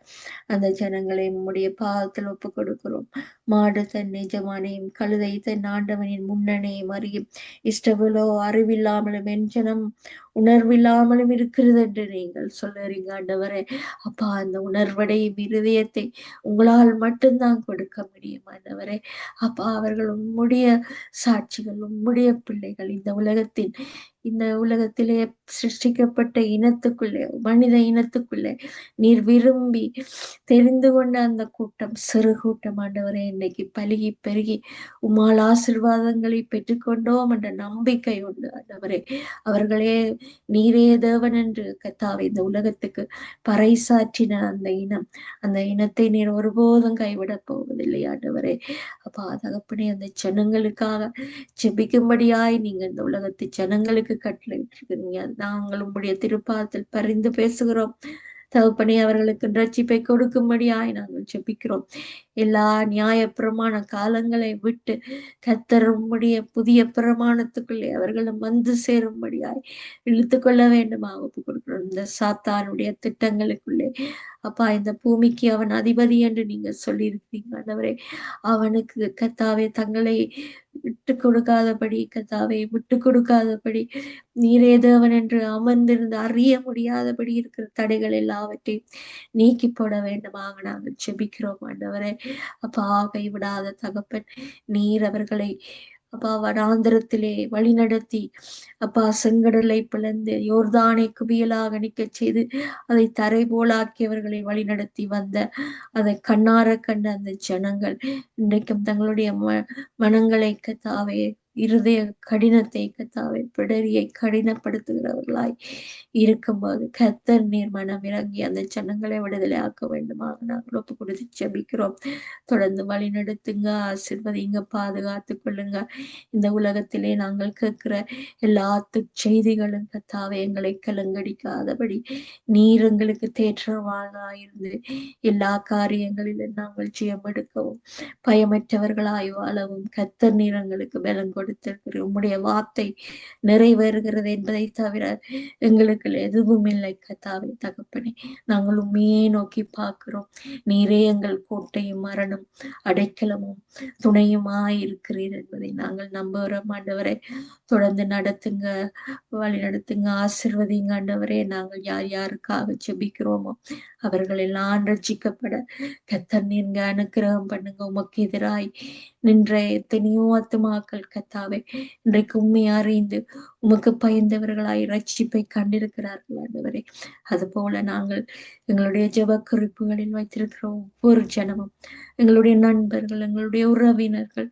அந்த ஜனங்களை உம்முடைய பாதத்தில் ஒப்பு கொடுக்கிறோம். மாடு தன் எஜமானையும் கழுதை தன் ஆண்டவனின் முன்னணியும் அறியும் இஷ்டவளோ அறிவில்லாமலும் என்ஜனம் உணர்வில்லாமலும் இருக்கிறது என்று நீங்கள் சொல்லுறீங்க ஆண்டவரே. அப்பா, அந்த உணர்வடையும் இருதயத்தை உங்களால் மட்டும்தான் கொடுக்க முடியும் ஆண்டவரே. அப்பா, அவர்கள் உம்முடைய சாட்சிகள், உம்முடைய பிள்ளைகள். இந்த உலகத்திலே சிருஷ்டிக்கப்பட்ட இனத்துக்குள்ளே, மனித இனத்துக்குள்ளே நீர் விரும்பி தெரிந்து கொண்ட அந்த கூட்டம் சிறு கூட்டம் ஆண்டவரே, இன்னைக்கு பலுகி பெருகி உம்மால் ஆசீர்வாதங்களை பெற்றுக்கொண்டோம் என்ற நம்பிக்கை உண்டு ஆண்டவரே. அவர்களே நீரே தேவன் என்று கர்த்தாவே இந்த உலகத்துக்கு பறைசாற்றின அந்த இனத்தை நீர் ஒருபோதும் கைவிடப் போவதில்லை ஆண்டவரே. அப்பா தகப்பனே, அந்த ஜனங்களுக்காக ஜெபிக்கும்படியாய் நீங்க இந்த உலகத்து ஜனங்களுக்கு கட்டளையிட்டிருக்கிறீங்க. நாங்கள் உங்களுடைய திருப்பாதத்தில் பரிந்து பேசுகிறோம் தகப்பனே. அவர்களுக்கு ரட்சிப்பை கொடுக்கும்படியாய் நாங்கள் ஜெபிக்கிறோம். எல்லா நியாய பிரமாண காலங்களை விட்டு கர்த்தர் உம்முடைய புதிய பிரமாணத்துக்குள்ளே அவர்களும் வந்து சேரும்படியாய் இழுத்து கொள்ள வேண்டுமா ஒப்பு கொடுக்கிறோம். இந்த சாத்தானுடைய திட்டங்களுக்குள்ளே அப்பா, இந்த பூமிக்கு அவன் அதிபதி என்று நீங்க சொல்லியிருக்கிறீங்க ஆண்டவரே. அவனுக்கு கர்த்தாவே தங்களை விட்டு கொடுக்காதபடி, கர்த்தாவே விட்டு கொடுக்காதபடி, நீரே தேவன் என்று அமர்ந்திருந்து அறிய முடியாதபடி இருக்கிற தடைகள் எல்லாவற்றையும் நீக்கி போட வேண்டுமாக நாங்கள் ஜெபிக்கிறோம் ஆண்டவரே. அப்பா, கைவிடாத தகப்பன் நீர் அவர்களை அப்பா வனாந்திரத்திலே வழி நடத்தி அப்பா செங்கடலை பிளந்து யோர்தானை குவியலாக நிற்கச் செய்து அதை தரை போலாக்கியவர்களை வழி நடத்தி வந்த அதை கண்ணார கண்ட அந்த ஜனங்கள் இன்றைக்கும் தங்களுடைய மனங்களை கர்த்தாவே, இருதய கடினத்தை கர்த்தாவே, பிடரியை கடினப்படுத்துகிறவர்களாய் இருக்கும்போது கர்த்தர் நீர் மனம் இறங்கி அந்த ஜனங்களை விடுதலை ஆக்க வேண்டுமாக நாங்கள் ஒப்பு கொடுத்து ஜெபிக்கிறோம். தொடர்ந்து வழி நடத்துங்க, ஆசீர்வதிங்க, பாதுகாத்து கொள்ளுங்க. இந்த உலகத்திலே நாங்கள் கேட்கிற எல்லா செய்திகளும் கர்த்தாவே எங்களை கலங்கடிக்காதபடி நீர் எங்களுக்கு தேற்றவாளாயிருந்து எல்லா காரியங்களிலும் நாங்கள் ஜெயம் எடுக்கவும் பயமற்றவர்களாய் வாழவும் கர்த்தர் நீர் எங்களுக்கு பலம் கொடுத்திருக்கிற உம்முடைய வார்த்தை நிறைவேறுகிறது என்பதை தவிர எங்களுக்கு எதுவும் இல்லை கர்த்தாவே தகப்பனே. நாங்கள் உண்மையே நோக்கி பார்க்கிறோம். நீரே எங்கள் கோட்டையும் மரணம் அடைக்கலமும் துணையுமாய் இருக்கிறீர் என்பதை நாங்கள் நம்புகிறோம் ஆண்டவரே. தொடர்ந்து நடத்துங்க, வழி நடத்துங்க, ஆசீர்வதிங்க ஆண்டவரே. நாங்கள் யார் யாருக்காக ஜெபிக்கிறோமோ அவர்கள் எல்லாம் ரட்சிக்கப்பட கர்த்தர் நீங்க அனுக்கிரகம் பண்ணுங்க. உமக்கு எதிராய் நின்ற எத்தனையோ ஆத்துமாக்கள் கர்த்தாவே கத்தாவே இன்றைக்கு உண்மை அறிந்து உமக்கு பயந்தவர்களாய் ரட்சிப்பை கண்டிருக்கிறார்கள் ஆண்டவரே. அது போல நாங்கள் எங்களுடைய ஜெப குறிப்புகளில் வைத்திருக்கிற ஒவ்வொரு ஜனமும், எங்களுடைய நண்பர்கள், எங்களுடைய உறவினர்கள்,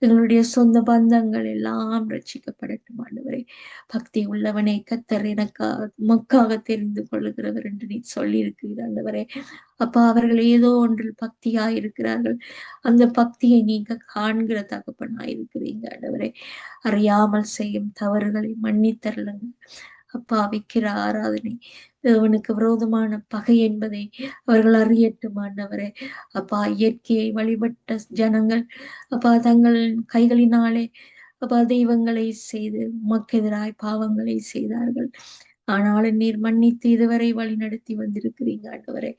எங்களுடைய சொந்த பந்தங்கள் எல்லாம் ரட்சிக்கப்படட்டும் ஆண்டவரே. பக்தி உள்ளவனை கத்தர் எனக்காக உமக்காக தெரிந்து கொள்ளுகிறவர் என்று நீ சொல்லி இருக்கிறீர் ஆண்டவரே. அப்பா, அவர்கள் ஏதோ ஒன்றில் பக்தியாய் இருக்கிறார்கள். அந்த பக்தியை நீங்க காண்கிற தகப்பனாய் இருக்கிறீங்க ஆண்டவரே. அறியாமல் செய்யும் தவறுகளை மன்னித்தரலுங்க அப்பா. வைக்கிற ஆராதனை தேவனுக்கு விரோதமான பகை என்பதை அவர்கள் அறியட்டும் ஆண்டவரே. அப்பா, இயற்கையை வழிபட்ட ஜனங்கள் அப்பா தங்கள் கைகளினாலே அப்பா தெய்வங்களை செய்து உமக்கு எதிராய் பாவங்களை செய்தார்கள். ஆனாலும் நீர் மன்னித்து இதுவரை வழி நடத்தி வந்திருக்கிறீங்க ஆண்டவரே.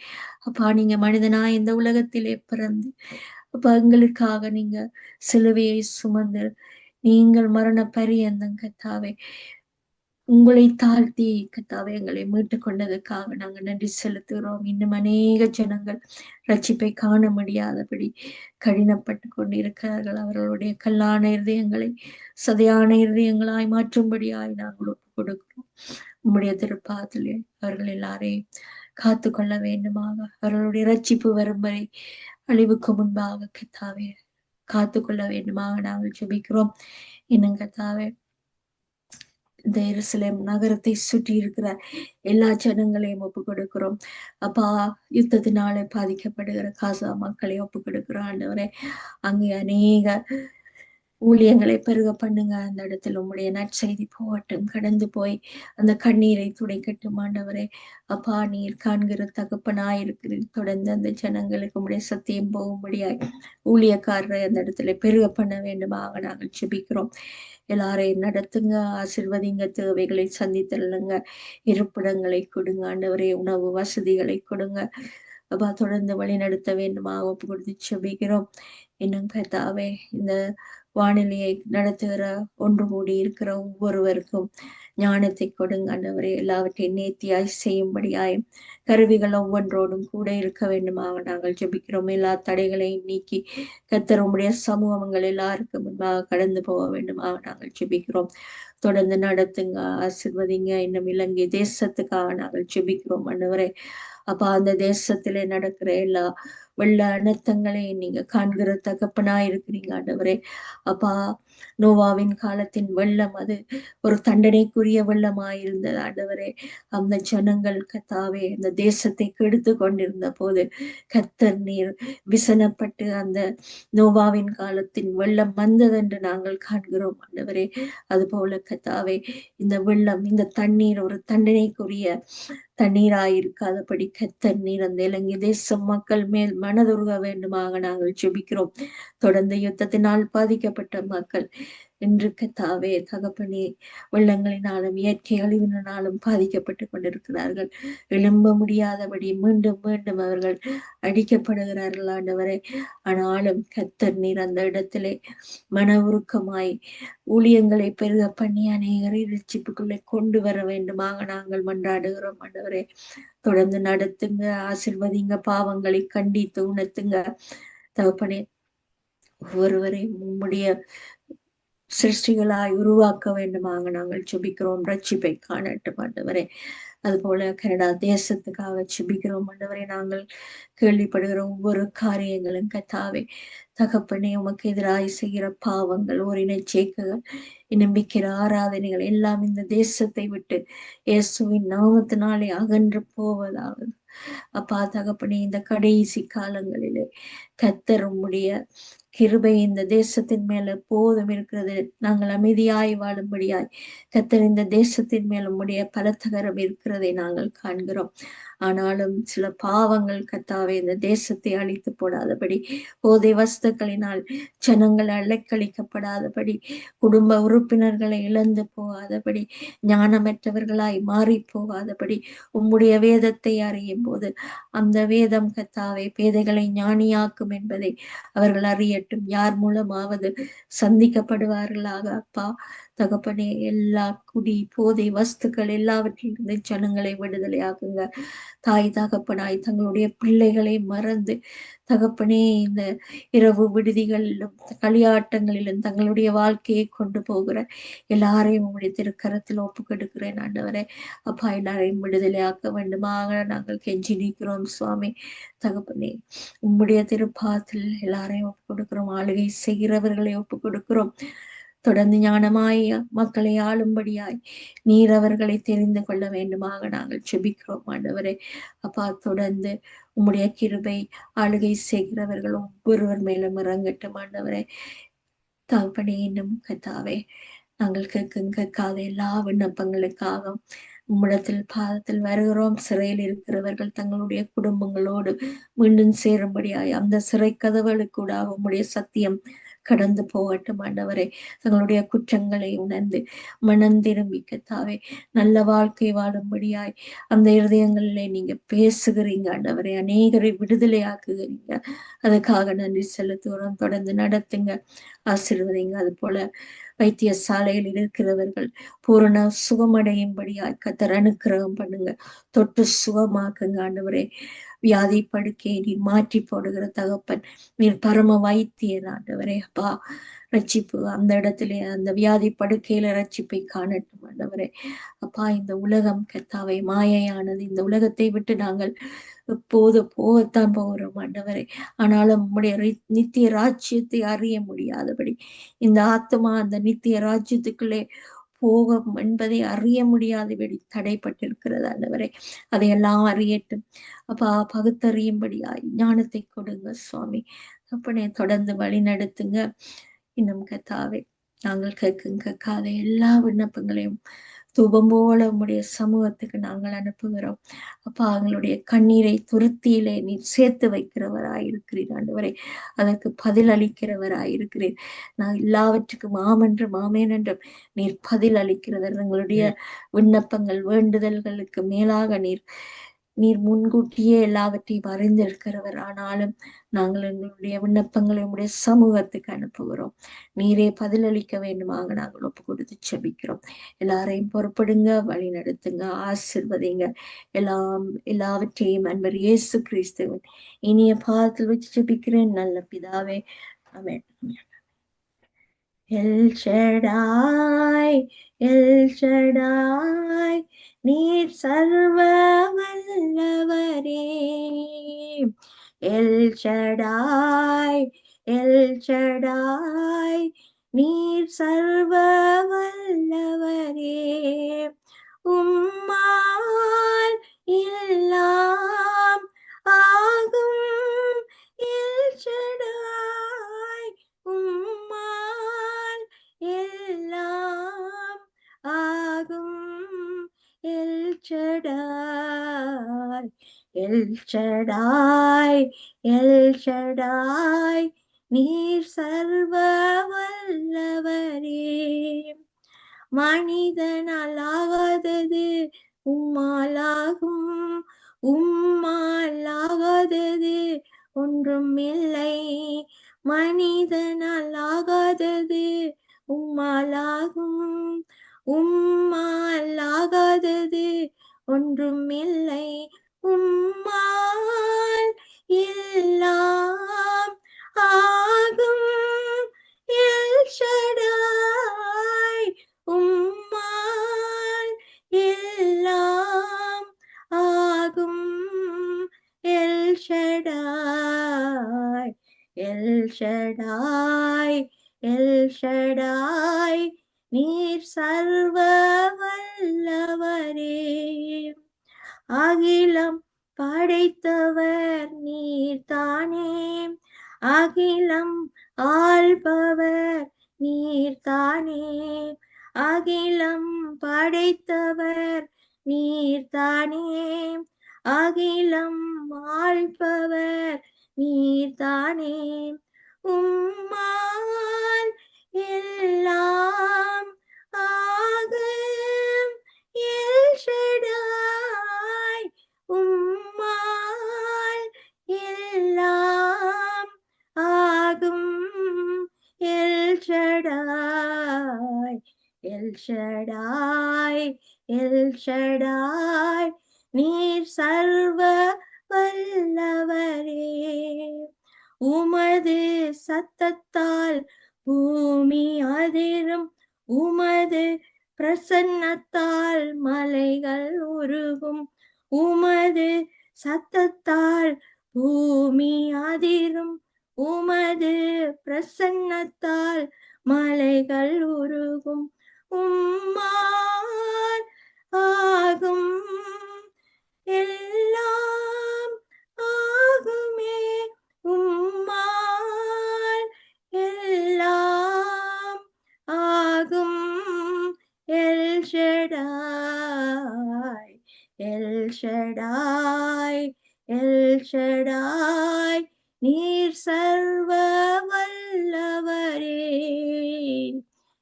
அப்பா, நீங்க மனிதனா இந்த உலகத்திலே பிறந்து அப்ப எங்களுக்காக நீங்க சிலுவையை சுமந்து நீங்கள் மரண பரியந்தம் கத்தாவே உங்களை தாழ்த்தி கத்தாவே எங்களை மீட்டுக் கொண்டதுக்காக நாங்கள் நன்றி செலுத்துகிறோம். இன்னும் அநேக ஜனங்கள் ரட்சிப்பை காண முடியாதபடி கடினப்பட்டு கொண்டிருக்கிறார்கள். அவர்களுடைய கல்லான இருதயங்களை சதையான இருதயங்களாய் மாற்றும்படியாய் நாங்கள் ஒப்புக் கொடுக்கிறோம். உம்முடைய திருப்பாதத்திலே அவர்கள் எல்லாரையும் காத்து கொள்ள வேண்டுமாக, அவர்களுடைய ரட்சிப்பு வரும் வரை அழிவுக்கு முன்பாக கத்தாவே காத்து கொள்ள வேண்டுமாக நாங்கள் ஜெபிக்கிறோம். இன்னும் கத்தாவே இந்த எருசலேம் நகரத்தை சுற்றி இருக்கிற எல்லா ஜனங்களையும் ஒப்பு கொடுக்கிறோம். அப்பா, யுத்தத்தினாலே பாதிக்கப்படுகிற காசா மக்களை ஒப்பு கொடுக்கிறோம் ஆண்டவரே. அங்கே அநேக ஊழியங்களை பெருக பண்ணுங்க. அந்த இடத்துல உம்முடைய நற்செய்தி போகட்டும், கடந்து போய் அந்த கண்ணீரை துடைக்கட்டும் ஆண்டவரே. அப்பா, நீர் காண்கிற தகப்பனாயிருக்கிறீர். தொடர்ந்து அந்த ஜனங்களுக்கு உம்முடைய சத்தியம் போகும்படியாய் ஊழியக்காரரை அந்த இடத்துல பெருக பண்ண வேண்டுமாக நாங்கள் ஜெபிக்கிறோம். எல்லாரையும் நடத்துங்க, ஆசிர்வதிங்க, தேவைகளை சந்தித்தருளுங்க, இருப்பிடங்களை கொடுங்க ஆண்டவரே, உணவு வசதிகளை கொடுங்க. அப்பா, தொடர்ந்து வழி நடத்த வேண்டுமாக ஒப்பு கொடுத்து ஜெபிக்கிறோம். இன்னும் கர்த்தாவே, இந்த வானிலையை நடத்துகிற ஒன்று கூடி இருக்கிற ஒவ்வொருவருக்கும் ஞானத்தை கொடுங்க ஆண்டவரே. எல்லாவற்றையும் நேர்த்தியாய் செய்யும்படியாயும் கருவிகள் ஒவ்வொன்றோடும் கூட இருக்க வேண்டுமாக நாங்கள் ஜெபிக்கிறோம். எல்லா தடைகளையும் நீக்கி கர்த்தர் உம்முடைய சமூகங்கள் எல்லாருக்கும் முன்பாக கடந்து போக வேண்டுமாக நாங்கள் ஜெபிக்கிறோம். தொடர்ந்து நடத்துங்க, ஆசிர்வதிங்க. இன்னும் இலங்கை தேசத்துக்காக நாங்கள் ஜெபிக்கிறோம் ஆண்டவரே. அப்பா, அந்த தேசத்திலே நடக்கிற எல்லா வெள்ள அனர்த்தங்களையும் நீங்க காண்கிற தகப்பனாய் இருக்கிறீங்க ஆண்டவரே. அப்பா, நோவாவின் காலத்தின் வெள்ளம் அது ஒரு தண்டனைக்குரிய வெள்ளமாயிருந்தது ஆண்டவரே. அந்த ஜனங்கள் கத்தாவே அந்த தேசத்தை கெடுத்து கொண்டிருந்த போது கர்த்தர் நீர் விசனப்பட்டு அந்த நோவாவின் காலத்தின் வெள்ளம் வந்ததென்று நாங்கள் காண்கிறோம் ஆண்டவரே. அது போல கத்தாவே, இந்த வெள்ளம், இந்த தண்ணீர் ஒரு தண்டனைக்குரிய தண்ணீராயிருக்காதபடி கர்த்தர் நீர் அந்த இலங்கை தேச மக்கள் மேல் மனதுருக வேண்டுமாக நாங்கள் ஜெபிக்கிறோம். தொடர்ந்து யுத்தத்தினால் பாதிக்கப்பட்ட மக்கள் இன்று கத்தாவே தகப்பனே வெள்ளங்களினாலும் இயற்கை அழிவினாலும் பாதிக்கப்பட்டு கொண்டிருக்கிறார்கள். எழும்ப முடியாதபடி மீண்டும் மீண்டும் அவர்கள் அடிக்கப்படுகிறார்கள் ஆண்டவரே. ஆனாலும் கர்த்தர் நீர் அந்த இடத்திலே மன உருக்கமாய் ஊழியங்களை பெருக பண்ணி அநேகரை ரட்சிப்புக்குள்ளே கொண்டு வர வேண்டுமாக நாங்கள் மன்றாடுகிறோம் ஆண்டவரே. தொடர்ந்து நடத்துங்க, ஆசிர்வதிங்க, பாவங்களை கண்டித்து உணர்த்துங்க தகப்பனே. ஒவ்வொருவரையும் உம்முடைய சிருஷ்டிகளாய் உருவாக்க வேண்டுமாக நாங்கள் ஜெபிக்கிறோம். ரட்சிப்பை காணட்டும் ஆண்டவரே. அது போல கனடா தேசத்துக்காக ஜெபிக்கிறோம் ஆண்டவரே. நாங்கள் கேள்விப்படுகிற ஒவ்வொரு காரியங்களும் கத்தாவே தகப்பனே, உமக்கு எதிராய் செய்கிற பாவங்கள், ஓரின சேர்க்கைகள், நம்பிக்கிற ஆராதனைகள் எல்லாம் இந்த தேசத்தை விட்டு இயேசுவின் நாமத்தினாலே அகன்று போவதாக. அப்பா தகப்பனே, இந்த கடைசி காலங்களிலே கர்த்தர் உம்முடைய கிருபை இந்த தேசத்தின் மேல போதும் இருக்கிறது. நாங்கள் அமைதியாய் வாழும்படியாய் கர்த்தர் இந்த தேசத்தின் மேல் உம்முடைய பலத்தகரம் இருக்கிறதை நாங்கள் காண்கிறோம். ஆனாலும் சில பாவங்கள் கர்த்தாவே இந்த தேசத்தை அழித்து போடாதபடி, போதை வஸ்துக்களினால் ஜனங்கள் அலைக்கழிக்கப்படாதபடி, குடும்ப உறுப்பினர்களை இழந்து போகாதபடி, ஞானமற்றவர்களாய் மாறி போகாதபடி, உம்முடைய வேதத்தை அறியும் போது அந்த வேதம் கர்த்தாவே பேதைகளை ஞானியாக்கும் என்பதை அவர்கள் அறியட்டும். யார் மூலமாவது சந்திக்கப்படுவார்களாக அப்பா தகப்பனே, எல்லா குடி போதை வஸ்துக்கள் எல்லாவற்றிலிருந்து ஜனங்களை விடுதலையாக்குங்க. தாய் தகப்பனாய் தங்களுடைய பிள்ளைகளை மறந்து தகப்பனே இந்த இரவு விடுதிகளிலும் களியாட்டங்களிலும் தங்களுடைய வாழ்க்கையை கொண்டு போகிற எல்லாரையும் உங்களுடைய திருக்கரத்தில் ஒப்புக்கொடுக்கிறேன் ஆண்டவரே. அப்பா, எல்லாரையும் விடுதலையாக்க வேண்டுமாக நாங்கள் கெஞ்சி நிற்கிறோம் சுவாமி. தகப்பனே, உம்முடைய திருப்பாத்தில் எல்லாரையும் ஒப்புக் கொடுக்கிறோம். ஆளுகை செய்கிறவர்களை ஒப்புக் கொடுக்கிறோம். தொடர்ந்து ஞானமாய் மக்களை ஆளும்படியாய் நீர் அவர்களை தெரிந்து கொள்ள வேண்டுமாக நாங்கள் செபிக்கிறோம் ஆண்டவரே. அப்பா, தொடர்ந்து உம்முடைய கிருபை ஆளுகை செய்கிறவர்கள் ஒவ்வொருவர் மேலும் இறங்கட்டும் ஆண்டவரே. தகப்பனே, இன்னும் கத்தாவே, நாங்கள் கேட்காத எல்லா விண்ணப்பங்களுக்காக உம்மிடத்தில் பாதத்தில் வருகிறோம். சிறையில் இருக்கிறவர்கள் தங்களுடைய குடும்பங்களோடு மீண்டும் சேரும்படியாய் அந்த சிறை கதவுகளுக்கூட உம்முடைய சத்தியம் கடந்து போகட்டும் ஆண்டவரே. தங்களுடைய குற்றங்களை உணர்ந்து மனம் திரும்பி கத்தாவே நல்ல வாழ்க்கை வாழும்படியாய் அந்த இருதயங்களிலே நீங்க பேசுகிறீங்க ஆண்டவரே. அநேகரை விடுதலையாக்குகிறீங்க. அதுக்காக நன்றி செலுத்துகிறோம். தொடர்ந்து நடத்துங்க, ஆசீர்வதிங்க. அது போல வைத்தியசாலையில் இருக்கிறவர்கள் பூரண சுகமடையும்படியாய் கர்த்தர் அனுக்கிரகம் பண்ணுங்க. தொட்டு சுகமாக்குங்க ஆண்டவரே. வியாதி படுக்கையை நீர் மாற்றி போடுகிற தகப்பன், நீர் பரம வைத்தியர் ஆண்டவரே. அப்பா, ரட்சிப்பு அந்த இடத்துல அந்த வியாதி படுக்கையில ரட்சிப்பை காணட்டும் ஆண்டவரே. அப்பா, இந்த உலகம் கர்த்தாவே மாயையானது. இந்த உலகத்தை விட்டு நாங்கள் எப்போது போகத்தான் போகிறோம் ஆண்டவரே. ஆனாலும் உம்முடைய நித்திய ராஜ்யத்தை அறிய முடியாதபடி இந்த ஆத்மா அந்த நித்திய ராஜ்யத்துக்குள்ளே போகும் என்பதை அறிய முடியாதபடி தடைப்பட்டிருக்கிறது ஆண்டவரே. அதையெல்லாம் அறியட்டும் அப்பா. பகுத்தறியும்படியாய் ஞானத்தை கொடுங்க சுவாமி. அப்பனே, தொடர்ந்து வழி நடத்துங்க. இன்னும் கத்தாவே, நாங்கள் கேட்காத எல்லா விண்ணப்பங்களையும் தூபம் போல உம்முடைய சமூகத்துக்கு நாங்கள் அனுப்புகிறோம் அப்பா. எங்களுடைய கண்ணீரை துருத்தியிலே நீர் சேர்த்து வைக்கிறவராயிருக்கிறீர் ஆண்டவரே. அதற்கு பதில் அளிக்கிறவராயிருக்கிறீர். நான் எல்லாவற்றுக்கும் ஆமென்றும் ஆமேன் என்றும் நீர் பதில் அளிக்கிறவர். எங்களுடைய விண்ணப்பங்கள் வேண்டுதல்களுக்கு மேலாக நீர் முன்கூட்டியே எல்லாவற்றையும் அறிந்திருக்கிறவர். ஆனாலும் நாங்கள் எங்களுடைய விண்ணப்பங்களை உடைய சமூகத்துக்கு அனுப்புகிறோம். நீரே பதிலளிக்க வேண்டுமாக நாங்கள் ஒப்பு கொடுத்து செபிக்கிறோம். எல்லாரையும் பொறுப்படுங்க, வழி நடத்துங்க, ஆசிர்வதிங்க. எல்லாவற்றையும் அன்பர் இயேசு கிறிஸ்துவின் இனிய பாதத்தில் வச்சு செபிக்கிறேன் நல்ல பிதாவே, ஆமென். எல் ஷடாய், எல் ஷடாய், நீர் சர்வ வல்லவரே. எல் ஷடாய், எல் ஷடாய், நீர் சர்வ வல்லவரே. உம்மால் எல்லாம் ஆகும். எல் ஷடாய், உம்மால் எல்லாம் ஆகும். L Shaddai, L Shaddai, L Shaddai, நீர் சர்வ வல்லவரே. மனிதனால் ஆகாதது உம்மாலாகும். உம்மால் ஆகாதது ஒன்றும் இல்லை. மனிதனால் ஆகாதது உம்மாலாகும். உம்மால் ஆகாதது ஒன்றும் இல்லை. உம்மால் எல்லாம் ஆகும். எல் ஷடாய், உம்மால் எல்லாம் ஆகும். L Shaddai, L Shaddai, L Shaddai, நீர் சர்வ வல்லவரே. அகிலம் படைத்தவர் நீர் தானே. அகிலம் ஆள்பவர் நீர் தானே. அகிலம் படைத்தவர் நீர் தானே. அகிலம் ஆள்பவர் நீர் தானே. உம்மால் எல்லாம் ஆகும். எல் ஷடாய், உம்மால் எல்லாம் ஆகும். L Shaddai, L Shaddai, L Shaddai, நீர் சர்வ வல்லவரே. உமது சத்தத்தால் பூமி அதிரும், உமது பிரசன்னத்தால் மலைகள் உருகும். உமது சத்தத்தால் பூமி அதிரும், உமது பிரசன்னத்தால் மலைகள் உருகும். உம்மால் ஆகும் எல்லாம் ஆகுமே, உம்மால் எல்லாம் ஆகும். L Shaddai, L Shaddai, L Shaddai, நீர் சர்வ வல்லவரே.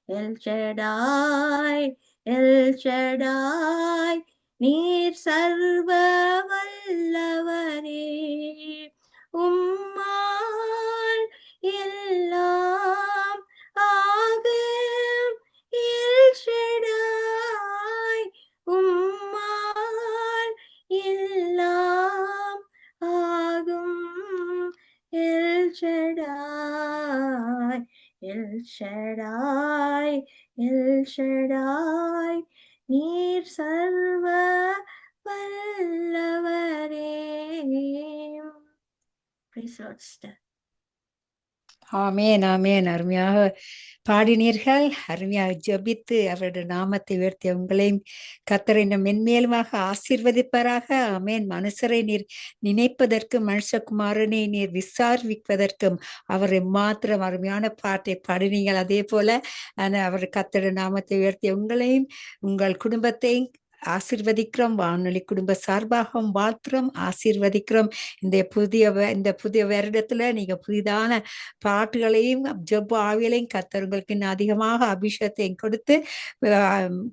எல் ஷடாய், எல் ஷடாய், நீர் சர்வ வல்லவரே. உம்மால் எல்லாம் ஆகும். எல் ஷடாய், உம்மால் எல்லாம் ஆகும். L Shaddai, L Shaddai, L Shaddai, நீர் சர்வ வல்லவரே. Praise the Lord, sister. ஆமேன் ஆமேன். அருமையாக பாடினீர்கள். அருமையாக ஜெபித்து அவருடைய நாமத்தை உயர்த்திய உங்களையும் கர்த்தர் இன்னும் மென்மேலுமாக ஆசீர்வதிப்பாராக. ஆமேன். மனுஷரை நீர் நினைப்பதற்கும் மனுஷகுமாரனை நீர் விசாரிப்பதற்கும் அவரை மாத்திரம் அருமையான பாட்டை பாடினீங்கள். அதே போல அவர் கர்த்தருடைய நாமத்தை உயர்த்திய உங்களையும் உங்கள் குடும்பத்தையும் ஆசீர்வதிக்கிறோம். வானொலி குடும்ப சார்பாக மாத்திரம் ஆசீர்வதிக்கிறோம். இந்த புதிய வருடத்துல நீங்க புதிதான பாட்டுகளையும் ஜெப ஆவியலையும் கர்த்தர் உங்களுக்கு இன்னும் அதிகமாக அபிஷேகத்தையும்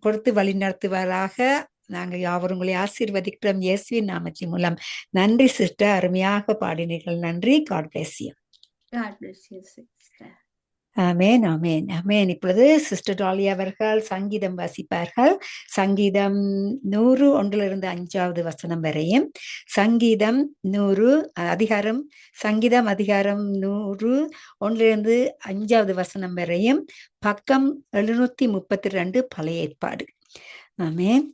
கொடுத்து வழி நடத்துவாராக. நாங்கள் யாவரும் உங்களை ஆசீர்வதிக்கிறோம் இயேசுவின் நாமத்தின் மூலம். நன்றி சிஸ்டர், அருமையாக பாடினீர்கள். நன்றி. God bless you. God bless you, sister. ஆமேன் ஆமேன் ஆமேன். இப்பொழுது சிஸ்டர் டாலி அவர்கள் சங்கீதம் வாசிப்பார்கள். சங்கீதம் 100 1 5 வசனம் வரையும். சங்கீதம் 100 அதிகாரம் 100 1 5 வசனம் வரையும். பக்கம் 732 பழைய ஏற்பாடு. ஆமேன்.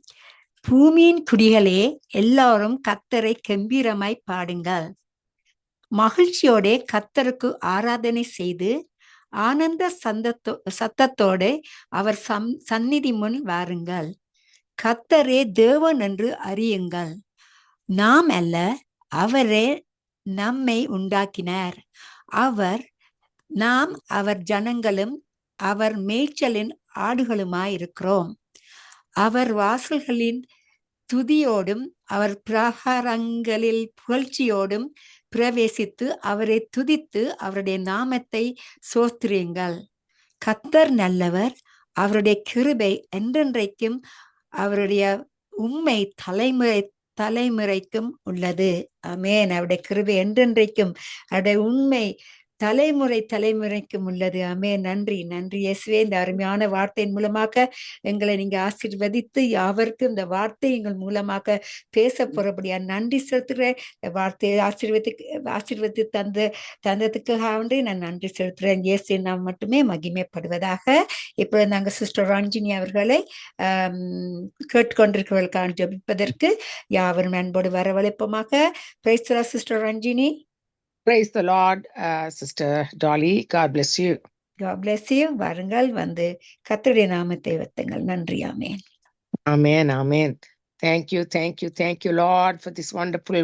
பூமியின் குடிகளே, எல்லாரும் கர்த்தரை கம்பீரமாய் பாடுங்கள். மகிழ்ச்சியோட கர்த்தருக்கு ஆராதனை செய்து ஆனந்த சத்தத்தோடு அவர் சந்நிதி முன் வாருங்கள். கர்த்தரே தேவன் என்று அறியுங்கள். நாம் அல்ல, அவரே நம்மை உண்டாக்கினார். நாம் அவர் ஜனங்களும் அவர் மேய்ச்சலின் ஆடுகளுமாயிருக்கிறோம். அவர் வாசல்களின் துதியோடும் அவர் பிரகாரங்களில் புகழ்ச்சியோடும் பிரவேசித்து அவரை துதித்து அவருடைய நாமத்தை சோஸ்திரியுங்கள். கர்த்தர் நல்லவர், அவருடைய கிருபை என்றென்றைக்கும், அவருடைய உண்மை தலைமுறைக்கும் உள்ளது. ஆமென். அவருடைய கிருபை என்றென்றைக்கும், அவருடைய உண்மை தலைமுறைக்கும் உள்ளது. ஆமென். நன்றி நன்றி இயேசுவே. இந்த அருமையான வார்த்தையின் மூலமாக எங்களை நீங்க ஆசீர்வதித்து யாவருக்கும் இந்த வார்த்தை எங்கள் மூலமாக பேச போறபடியா நன்றி செலுத்துறேன். வார்த்தையை ஆசீர்வதித்து தந்ததுக்காக நான் நன்றி செலுத்துறேன். இயேசு நாம் மட்டுமே மகிமைப்படுவதாக. இப்ப நாங்க சிஸ்டர் ரஞ்சினி அவர்களை கேட்டுக்கொண்டிருக்கிறவர்களுக்கான ஜெபிப்பதற்கு யாவரும் அன்போடு வரவழைப்போமாக. Praise the Lord sister Ranjini. Praise the Lord, Sister Dolly. God bless you. God bless you. வாருங்கள், வந்து கர்த்தருடைய நாமத்தை உயர்த்துங்கள். நன்றி. ஆமென். Amen. Amen. Thank you, Lord, for this wonderful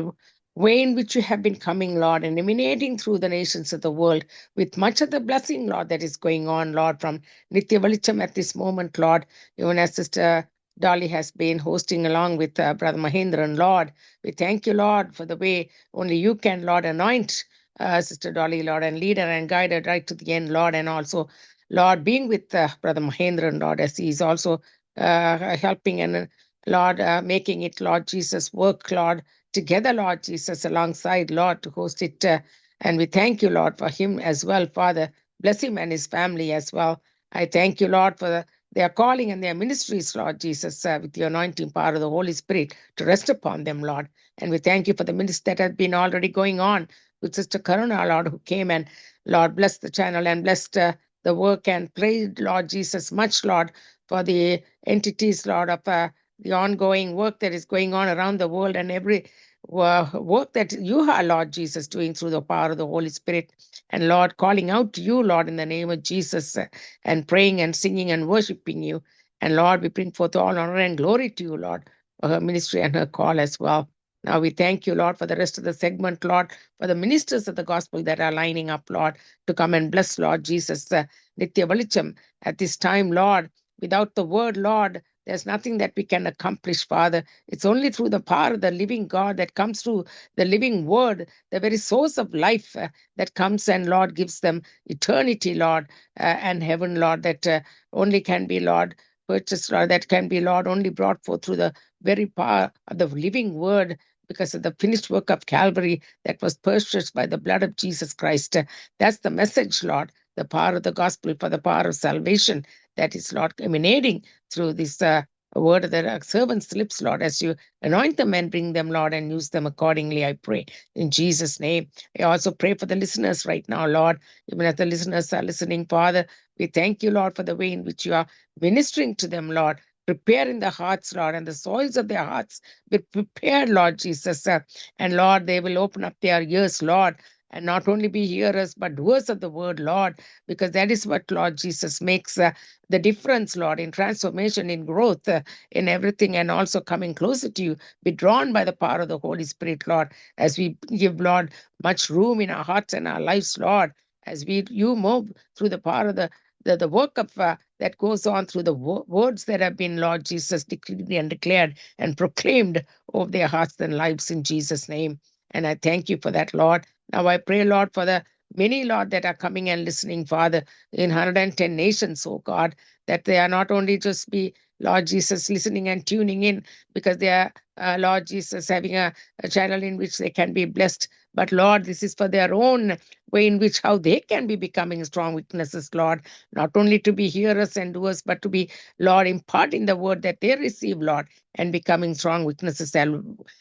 way in which you have been coming, Lord, and emanating through the nations of the world with much of the blessing, Lord, that is going on, Lord, from Nitya Valicham at this moment, Lord, even as Sister Dolly has been hosting along with Brother Mahendran, Lord. We thank you, Lord, for the way only you can, Lord, anoint Sister Dolly, Lord, and lead her and guide her right to the end, Lord, and also, Lord, being with Brother Mahendran, Lord, as he is also helping and, Lord, making it, Lord Jesus, work, Lord, together, Lord Jesus, alongside, Lord, to host it. And we thank you, Lord, for him as well, Father. Bless him and his family as well. I thank you, Lord, for their calling and their ministries, Lord Jesus, with your anointing power of the Holy Spirit to rest upon them, Lord. And we thank you for the ministry that has been already going on with Sister Karuna, Lord, who came and, Lord, blessed the channel and blessed the work and prayed, Lord Jesus, much, Lord, for the entities, Lord, of the ongoing work that is going on around the world and every work that you are, Lord Jesus, doing through the power of the Holy Spirit. And Lord, calling out to you, Lord, in the name of Jesus, and praying and singing and worshiping you. And Lord, we bring forth all honor and glory to you, Lord, for her ministry and her call as well. Now we thank you, Lord, for the rest of the segment, Lord, for the ministers of the gospel that are lining up, Lord, to come and bless, Lord Jesus, Nitya Valicham at this time, Lord. Without the word, Lord, there's nothing that we can accomplish, Father. It's only through the power of the living God that comes through the living word, the very source of life that comes and, Lord, gives them eternity, Lord, and heaven, Lord, that only can be, Lord, purchased, Lord, that can be, Lord, only brought forth through the very power of the living word because of the finished work of Calvary that was purchased by the blood of Jesus Christ. That's the message, Lord, the power of the gospel for the power of salvation that is, Lord, emanating through this word of the servant's lips, Lord, as you anoint them and bring them, Lord, and use them accordingly, I pray. In Jesus' name. I also pray for the listeners right now, Lord, even as the listeners are listening, Father, we thank you, Lord, for the way in which you are ministering to them, Lord, preparing the hearts, Lord, and the soils of their hearts be prepared, Lord Jesus. And Lord, they will open up their ears, Lord, and not only be hearers, but doers of the word, Lord, because that is what, Lord Jesus, makes the difference, Lord, in transformation, in growth, in everything, and also coming closer to you, be drawn by the power of the Holy Spirit, Lord, as we give, Lord, much room in our hearts and our lives, Lord, as you move through the power of the work of that goes on through the words that have been, Lord Jesus, decreed and declared and proclaimed over their hearts and lives in Jesus' name. And I thank you for that, Lord. Now I pray, Lord, for the many, Lord, that are coming and listening, Father, in 110 nations, oh God, that they are not only just be, Lord Jesus, listening and tuning in because they are, Lord Jesus, having a channel in which they can be blessed. But Lord, this is for their own way in which how they can be becoming strong witnesses, Lord, not only to be hearers and doers, but to be, Lord, imparting the word that they receive, Lord, and becoming strong witnesses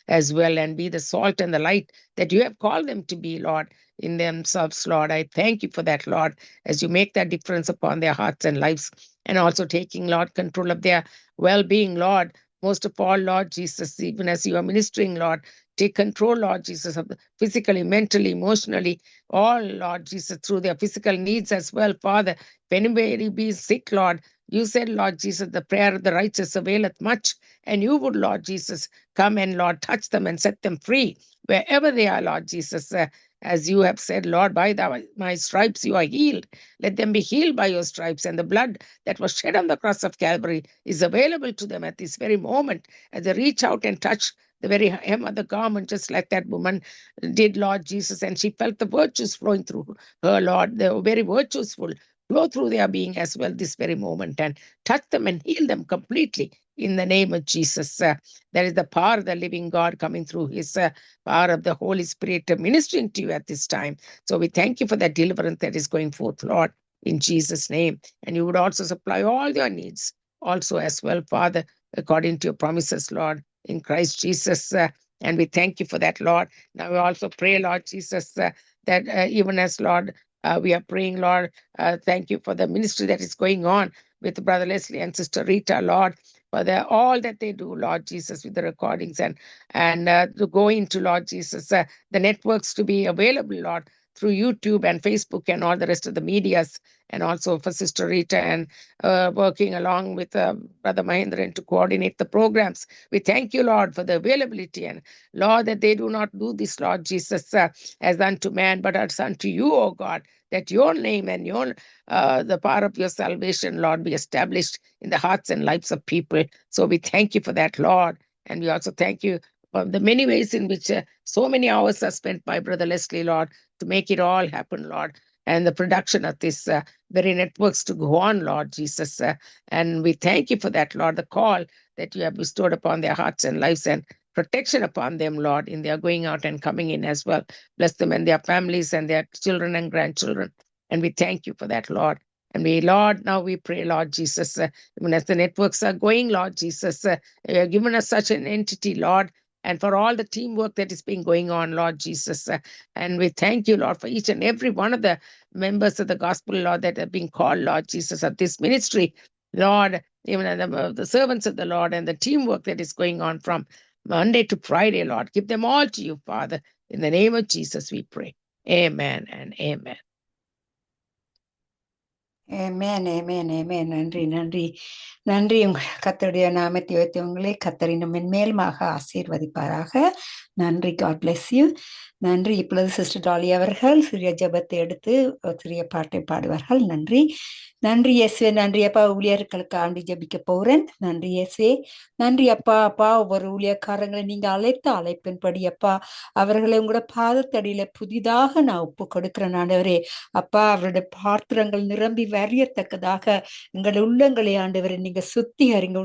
as well, and be the salt and the light that you have called them to be, Lord, in themselves, Lord. I thank you for that, Lord, as you make that difference upon their hearts and lives, and also taking, Lord, control of their well-being, Lord. Most of all, Lord Jesus, even as you are ministering, Lord, take control, Lord Jesus, of the physically, mentally, emotionally, all, Lord Jesus, through their physical needs as well, Father. If anybody be sick, Lord, you said, Lord Jesus, the prayer of the righteous availeth much, and you would, Lord Jesus, come and, Lord, touch them and set them free wherever they are, Lord Jesus. As you have said, Lord, by my stripes you are healed. Let them be healed by your stripes. And the blood that was shed on the cross of Calvary is available to them at this very moment as they reach out and touch the very hem of the garment, just like that woman did, Lord Jesus. And she felt the virtues flowing through her, Lord. The very virtues will flow through their being as well this very moment and touch them and heal them completely in the name of Jesus. There is the power of the living God coming through his power of the Holy Spirit ministering to you at this time. So we thank you for that deliverance that is going forth, Lord, in Jesus' name. And you would also supply all your needs also as well, Father, according to your promises, Lord, in Christ Jesus. And we thank you for that, Lord. Now we also pray, Lord Jesus, that even as, Lord, we are praying, Lord, thank you for the ministry that is going on with Brother Leslie and Sister Rita, Lord, for all that they do, Lord Jesus, with the recordings and to go into, Lord Jesus, the networks to be available, Lord, through YouTube and Facebook and all the rest of the medias, and also for Sister Rita and working along with Brother Mahendran to coordinate the programs. We thank you, Lord, for the availability, and Lord, that they do not do this, Lord Jesus, as unto man, but as unto you, O God, that your name and your the power of your salvation, Lord, be established in the hearts and lives of people. So we thank you for that, Lord. And we also thank you for the many ways in which so many hours are spent by Brother Leslie, Lord, to make it all happen, Lord, and the production of this very networks to go on, Lord Jesus. And we thank you for that, Lord, the call that you have bestowed upon their hearts and lives, and protection upon them, Lord, in their going out and coming in as well. Bless them and their families and their children and grandchildren. And we thank you for that, Lord. And we, Lord, now we pray, Lord Jesus, even as the networks are going, Lord Jesus, you have given us such an entity, Lord, and for all the teamwork that is being going on, Lord Jesus. And we thank you, Lord, for each and every one of the members of the gospel, Lord, that have been called, Lord Jesus, of this ministry, Lord, even the servants of the Lord and the teamwork that is going on from Monday to Friday, Lord. Give them all to you, Father. In the name of Jesus, we pray. Amen and amen. Amen, amen, amen. நன்றி நன்றி நன்றி. கர்த்தருடைய நாமத்தை வைத்து உங்களை கர்த்தர் இன்னும் மென்மேலுமாக ஆசீர்வதிப்பாராக. நன்றி. God bless you. நன்றி. இப்பொழுது சிஸ்டர் டாலி அவர்கள் சிறிய ஜெபத்தை எடுத்து சிறிய பாட்டை பாடுவார்கள். நன்றி. நன்றி இயேசுவே. நன்றி அப்பா. ஊழியர்களுக்கு ஆண்டி ஜெபிக்க போறேன். நன்றி இயேசுவே. நன்றி அப்பா. அப்பா, ஒவ்வொரு ஊழியக்காரங்களை நீங்க அழைத்த அழைப்பின்படி அப்பா அவர்களை உங்களோட பாதத்தடியில புதிதாக நான் ஒப்பு கொடுக்கிறேன் ஆண்டவரே. அப்பா, அவருடைய பாத்திரங்கள் நிரம்பி வரியத்தக்கதாக எங்கள் உள்ளங்களை ஆண்டவரை நீங்க சுத்திகரிங்க.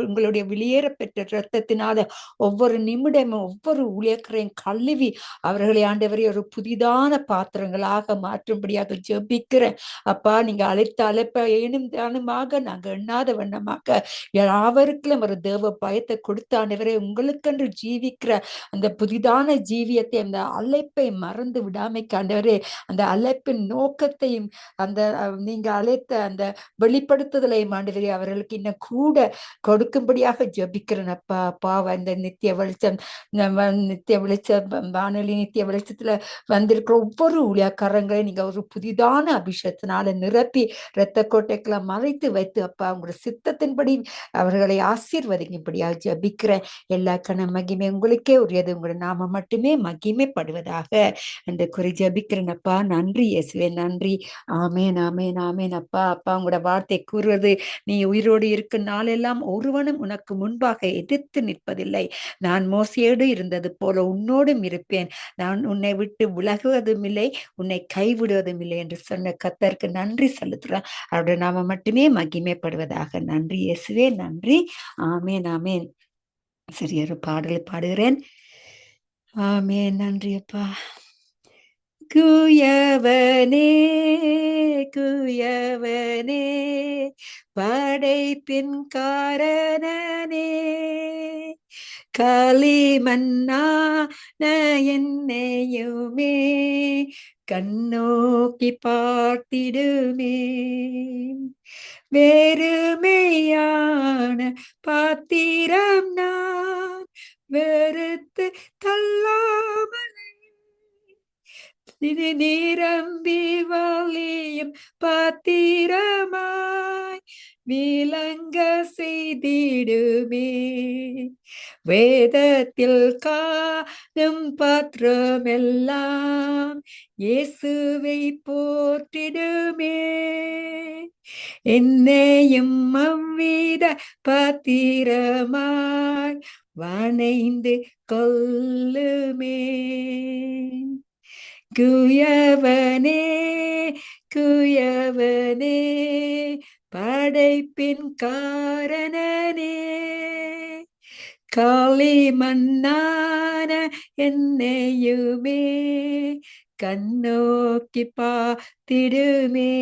உங்களுடைய வெளியேற பெற்ற இரத்தத்தினால ஒவ்வொரு நிமிடமும் ஒவ்வொரு ஊழியக்கரையும் கழுவி அவர்களை ஆண்டவரை ஒரு புதிதான பாத்திரங்களாக மாற்றும்படியாக ஜெபிக்கிறேன். அப்பா, நீங்க அழைத்த அழைப்ப ஏனும் தானுமாக நாங்க எண்ணாத வண்ணமாக யாவருக்கும் ஒரு தேவ பயத்தை கொடுத்த ஆண்டவரை உங்களுக்கென்று ஜீவிக்கிற அந்த புதிதான ஜீவியத்தை, அந்த அழைப்பை மறந்து விடாமைக்கு ஆண்டவரே, அந்த அழைப்பின் நோக்கத்தையும் அந்த நீங்க அழைத்த அந்த வெளிப்படுத்துதலையும் ஆண்டவரே அவர்களுக்கு இன்னும் கூட கொடுக்கும்படியாக ஜெபிக்கிறேன் அப்பா. அப்பா, அந்த நித்திய வெளிச்சம் நித்திய வெளிச்ச வானொலி நித்திய வெளிச்சத்துல வந்திருக்கிற ஒவ்வொரு ஊழியக்காரங்களையும் நீங்க ஒரு புதிதான அபிஷேகத்தினால நிரப்பி இரத்த கோட்டைகளை மறைத்து வைத்து அப்பா உங்களோட சித்தத்தின்படி அவர்களை ஆசீர்வதிக்கும்படியாக ஜெபிக்கிறேன். எல்லா கன மகிமை உங்களுக்கே உரியது. உங்களோட நாம மட்டுமே மகிமைப்படுவதாக என்று குறி ஜெபிக்கிறேன் அப்பா. நன்றி இயேசுவே. நன்றி. ஆமேன், ஆமேன், ஆமேன். அப்பா, அப்பா, உங்களோட வார்த்தை கூறுவது, நீ உயிரோடு இருக்கும் நாளெல்லாம் ஒருவனும் உனக்கு முன்பாக எதிர்த்து நிற்பதில்லை. நான் மோசையோடு இருந்தது போல உன்னோடும் இருப்பேன். நான் உன்னை விட்டு விலகுவதும் இல்லை, உன்னை கைவிடுவதும் இல்லை என்று சொன்ன கர்த்தருக்கு நன்றி செலுத்துறேன். அவருடைய நாம மட்டுமே மகிமைப்படுவதாக. நன்றி இயேசுவே. நன்றி. ஆமேன், ஆமேன். சிறிய ஒரு பாடலை பாடுகிறேன். ஆமேன். நன்றி அப்பா. குயவனே குயவனே படைப்பின் காரணனே, களிமண்ணான என்னையுமே கண்ணோக்கி பார்த்திடுமே. வெறுமையான பாத்திரம் நான் வெறுத்து தள்ளாமல் இது நிரம்பி வழியும் பாத்திரமாய் விளங்க செய்திடுமே. வேதத்தில் காணும் பாத்திரமெல்லாம் இயேசுவை போற்றிடுமே. என்னையும் அவ்வித பாத்திரமாய் வணைந்து கொள்ளுமே. குயவனே குயவனே படைப்பின் காரணனே, களிமண்ணான என்னையுமே கண்ணோக்கி பார்த்திடுமே.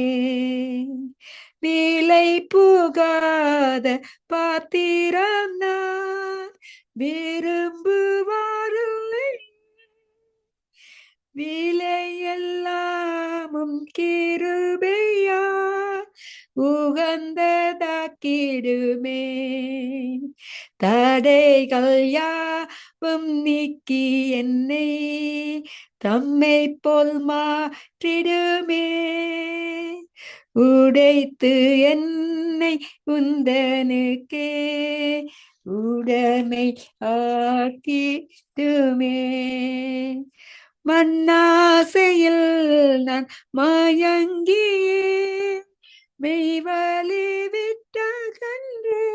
விலை புகாத பாத்திரம் நான் விரும்புவாரில்லை, விலையெல்லாமும் கிருபையா உகந்ததாக்கிடுமே. தடைகள் யாவும் நீக்கி என்னை தம்மை போல் மாற்றிடுமே. உடைத்து என்னை உந்தனுக்கே உடைமை ஆக்கிடுமே. மண்ணாசையில் நான் மயங்கியே மெய்வலி விட்ட கன்று,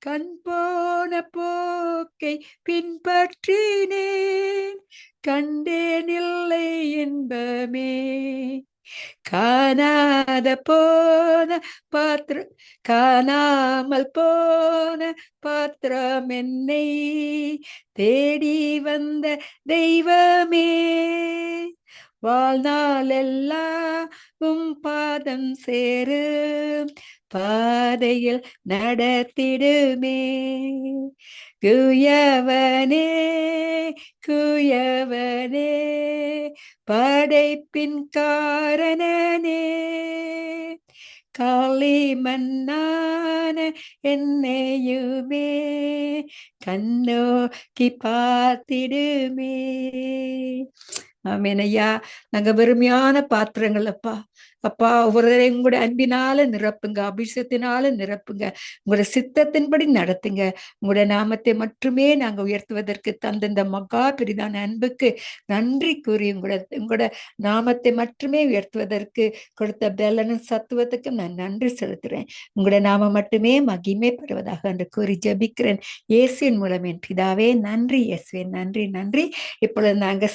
கண் போன போக்கை பின்பற்றினேன், கண்டேனில்லை இன்பமே. காணாத போன பாத்திரம், காணாமல் போன பாத்திரம் என்னை தேடி வந்த தெய்வமே. வாழ்நாள் எல்லாம் பாதம் சேரு பாதையில் நடத்திடுமே. குயவனே குயவனே படைப்பின் காரணனே களிமண்ணான என்னையுமே கண்ணோக்கி பார்த்திடுமே. ஆமென் ஐயா. நாங்க வெறுமையான பாத்திரங்கள் அப்பா. அப்பா ஒவ்வொருவரையும் கூட அன்பினால நிரப்புங்க, அபிஷேகத்தினால நிரப்புங்க, உங்களுடைய சித்தத்தின்படி நடத்துங்க. உங்களுடைய நாமத்தை மட்டுமே நாங்க உயர்த்துவதற்கு தந்த இந்த மகா பெரிதான அன்புக்கு நன்றி கூறி உங்களோட நாமத்தை மட்டுமே உயர்த்துவதற்கு கொடுத்த பலனும் சத்துவத்துக்கும் நான் நன்றி செலுத்துறேன். உங்களுடைய நாமம் மட்டுமே மகிமைப்படுவதாக என்று கூறி ஜெபிக்கிறேன் இயேசுவின் மூலம் என் பிதாவே. நன்றி இயேசுவே, நன்றி நன்றி. இப்பொழுது நாங்க